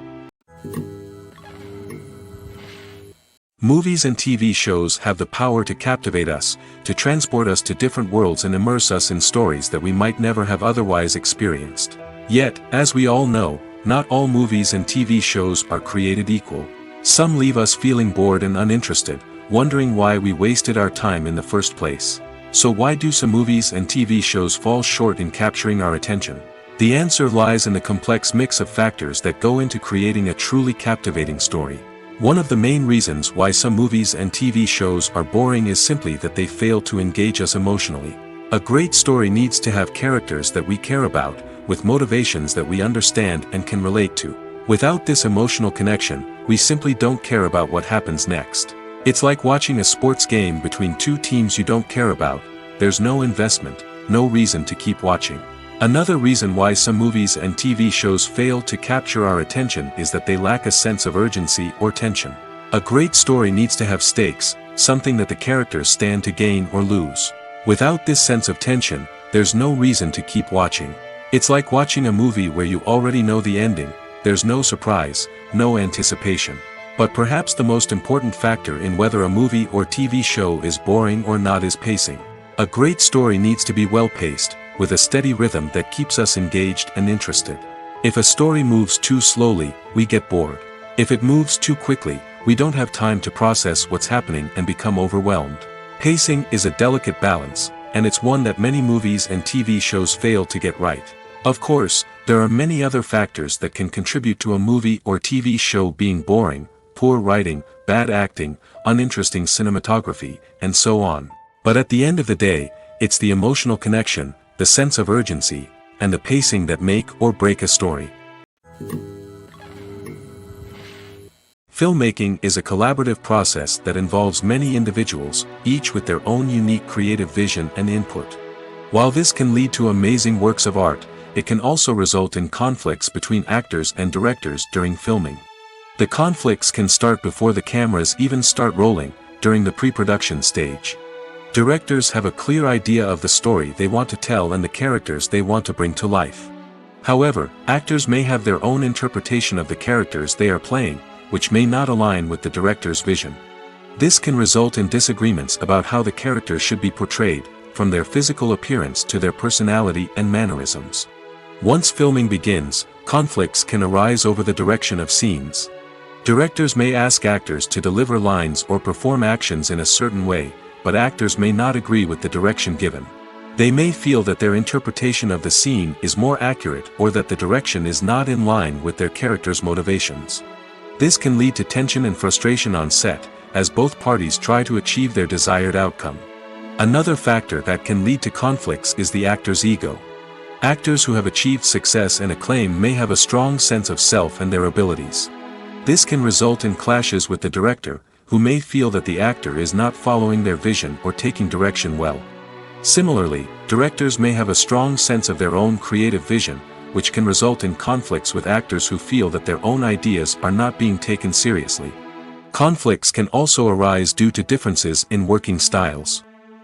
Movies and TV shows have the power to captivate us, to transport us to different worlds and immerse us in stories that we might never have otherwise experienced. Yet, as we all know, not all movies and TV shows are created equal. Some leave us feeling bored and uninterested, wondering why we wasted our time in the first place. So why do some movies and TV shows fall short in capturing our attention? The answer lies in the complex mix of factors that go into creating a truly captivating story. One of the main reasons why some movies and TV shows are boring is simply that they fail to engage us emotionally. A great story needs to have characters that we care about, with motivations that we understand and can relate to. Without this emotional connection, we simply don't care about what happens next. It's like watching a sports game between two teams you don't care about. There's no investment, no reason to keep watching. Another reason why some movies and TV shows fail to capture our attention is that they lack a sense of urgency or tension. A great story needs to have stakes, something that the characters stand to gain or lose. Without this sense of tension, there's no reason to keep watching. It's like watching a movie where you already know the ending. There's no surprise, no anticipation. But perhaps the most important factor in whether a movie or TV show is boring or not is pacing. A great story needs to be well-paced, with a steady rhythm that keeps us engaged and interested. If a story moves too slowly, we get bored. If it moves too quickly, we don't have time to process what's happening and become overwhelmed. Pacing is a delicate balance, and it's one that many movies and TV shows fail to get right. Of course, there are many other factors that can contribute to a movie or TV show being boring: poor writing, bad acting, uninteresting cinematography, and so on. But at the end of the day, it's the emotional connection, the sense of urgency, and the pacing that make or break a story. Filmmaking is a collaborative process that involves many individuals, each with their own unique creative vision and input. While this can lead to amazing works of art, it can also result in conflicts between actors and directors during filming. The conflicts can start before the cameras even start rolling, during the pre-production stage. Directors have a clear idea of the story they want to tell and the characters they want to bring to life. However, actors may have their own interpretation of the characters they are playing, which may not align with the director's vision. This can result in disagreements about how the character should be portrayed, from their physical appearance to their personality and mannerisms. Once filming begins, conflicts can arise over the direction of scenes. Directors may ask actors to deliver lines or perform actions in a certain way, but actors may not agree with the direction given. They may feel that their interpretation of the scene is more accurate or that the direction is not in line with their character's motivations. This can lead to tension and frustration on set, as both parties try to achieve their desired outcome. Another factor that can lead to conflicts is the actor's ego. Actors who have achieved success and acclaim may have a strong sense of self and their abilities. This can result in clashes with the director, who may feel that the actor is not following their vision or taking direction well. Similarly, directors may have a strong sense of their own creative vision, which can result in conflicts with actors who feel that their own ideas are not being taken seriously. Conflicts can also arise due to differences in working styles.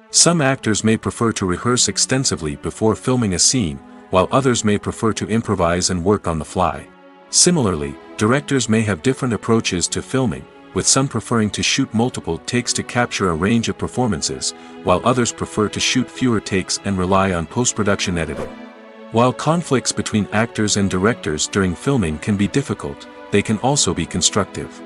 Some actors may prefer to rehearse extensively before filming a scene, while others may prefer to improvise and work on the fly. Similarly, directors may have different approaches to filming, with some preferring to shoot multiple takes to capture a range of performances, while others prefer to shoot fewer takes and rely on post-production editing. While conflicts between actors and directors during filming can be difficult, they can also be constructive.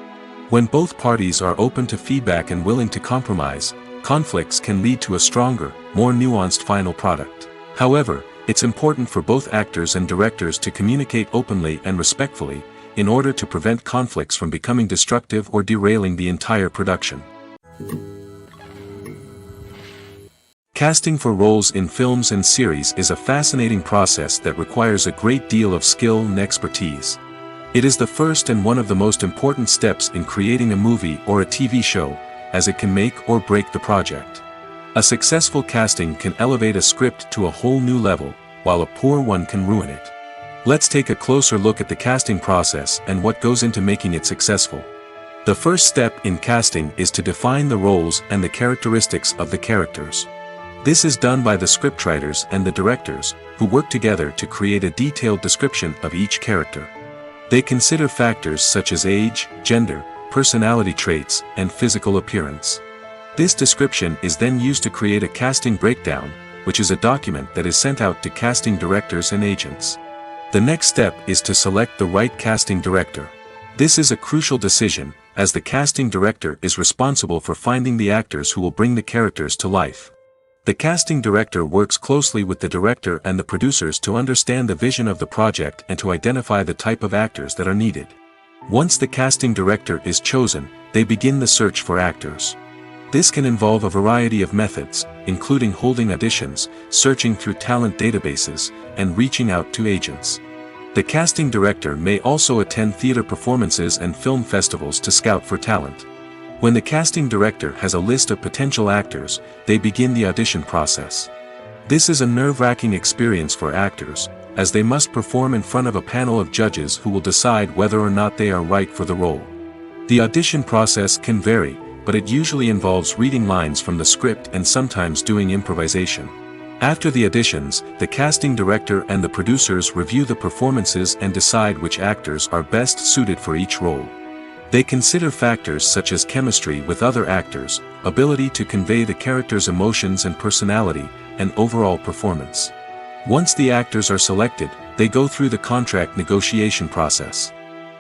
When both parties are open to feedback and willing to compromise, conflicts can lead to a stronger, more nuanced final product. However, it's important for both actors and directors to communicate openly and respectfully, in order to prevent conflicts from becoming destructive or derailing the entire production. Casting for roles in films and series is a fascinating process that requires a great deal of skill and expertise. It is the first and one of the most important steps in creating a movie or a TV show, as it can make or break the project. A successful casting can elevate a script to a whole new level, while a poor one can ruin it. Let's take a closer look at the casting process and what goes into making it successful. The first step in casting is to define the roles and the characteristics of the characters. This is done by the scriptwriters and the directors, who work together to create a detailed description of each character. They consider factors such as age, gender, personality traits, and physical appearance. This description is then used to create a casting breakdown, which is a document that is sent out to casting directors and agents. The next step is to select the right casting director. This is a crucial decision, as the casting director is responsible for finding the actors who will bring the characters to life. The casting director works closely with the director and the producers to understand the vision of the project and to identify the type of actors that are needed. Once the casting director is chosen, they begin the search for actors. This can involve a variety of methods, including holding auditions, searching through talent databases, and reaching out to agents. The casting director may also attend theater performances and film festivals to scout for talent. When the casting director has a list of potential actors, they begin the audition process. This is a nerve-wracking experience for actors, as they must perform in front of a panel of judges who will decide whether or not they are right for the role. The audition process can vary, but it usually involves reading lines from the script and sometimes doing improvisation. After the auditions, the casting director and the producers review the performances and decide which actors are best suited for each role. They consider factors such as chemistry with other actors, ability to convey the character's emotions and personality, and overall performance. Once the actors are selected, they go through the contract negotiation process.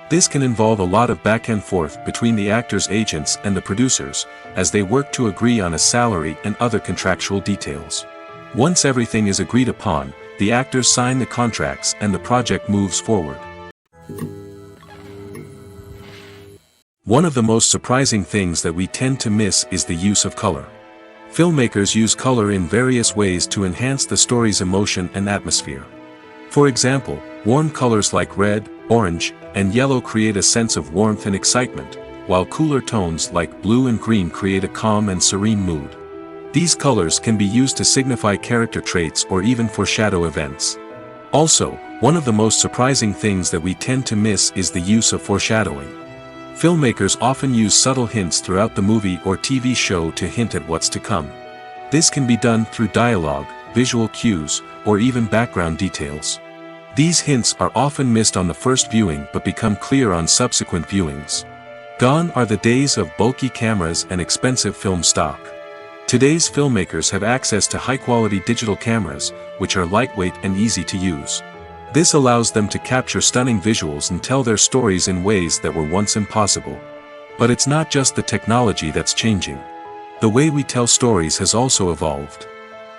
This can involve a lot of back and forth between the actors' agents and the producers, as they work to agree on a salary and other contractual details. Once everything is agreed upon, the actors sign the contracts and the project moves forward. One of the most surprising things that we tend to miss is the use of color. Filmmakers use color in various ways to enhance the story's emotion and atmosphere. For example, warm colors like red, orange, and yellow create a sense of warmth and excitement, while cooler tones like blue and green create a calm and serene mood. These colors can be used to signify character traits or even foreshadow events. Also, one of the most surprising things that we tend to miss is the use of foreshadowing. Filmmakers often use subtle hints throughout the movie or TV show to hint at what's to come. This can be done through dialogue, visual cues, or even background details. These hints are often missed on the first viewing but become clear on subsequent viewings. Gone are the days of bulky cameras and expensive film stock. Today's filmmakers have access to high-quality digital cameras, which are lightweight and easy to use. This allows them to capture stunning visuals and tell their stories in ways that were once impossible. But it's not just the technology that's changing. The way we tell stories has also evolved.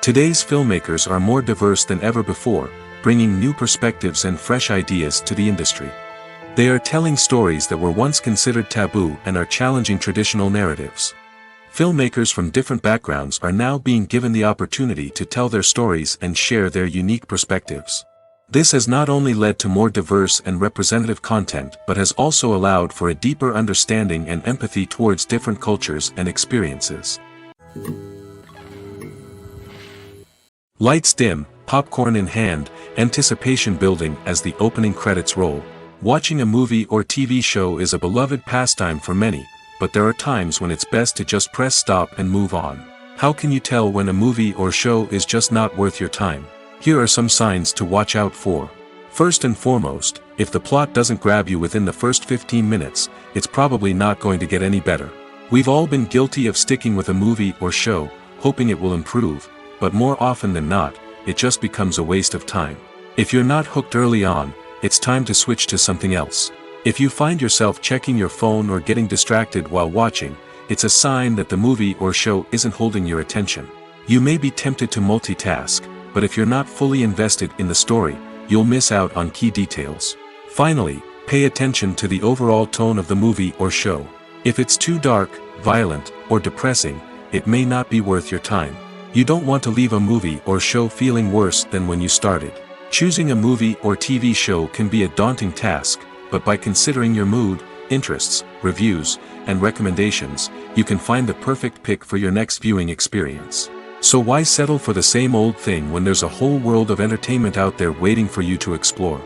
Today's filmmakers are more diverse than ever before, bringing new perspectives and fresh ideas to the industry. They are telling stories that were once considered taboo and are challenging traditional narratives. Filmmakers from different backgrounds are now being given the opportunity to tell their stories and share their unique perspectives. This has not only led to more diverse and representative content but has also allowed for a deeper understanding and empathy towards different cultures and experiences. Lights dim, popcorn in hand, anticipation building as the opening credits roll. Watching a movie or TV show is a beloved pastime for many, but there are times when it's best to just press stop and move on. How can you tell when a movie or show is just not worth your time? Here are some signs to watch out for. First and foremost, if the plot doesn't grab you within the first 15 minutes, it's probably not going to get any better. We've all been guilty of sticking with a movie or show, hoping it will improve, but more often than not, it just becomes a waste of time. If you're not hooked early on, it's time to switch to something else. If you find yourself checking your phone or getting distracted while watching, it's a sign that the movie or show isn't holding your attention. You may be tempted to multitask, but if you're not fully invested in the story, you'll miss out on key details. Finally, pay attention to the overall tone of the movie or show. If it's too dark, violent, or depressing, it may not be worth your time. You don't want to leave a movie or show feeling worse than when you started. Choosing a movie or TV show can be a daunting task, but by considering your mood, interests, reviews, and recommendations, you can find the perfect pick for your next viewing experience. So why settle for the same old thing when there's a whole world of entertainment out there waiting for you to explore?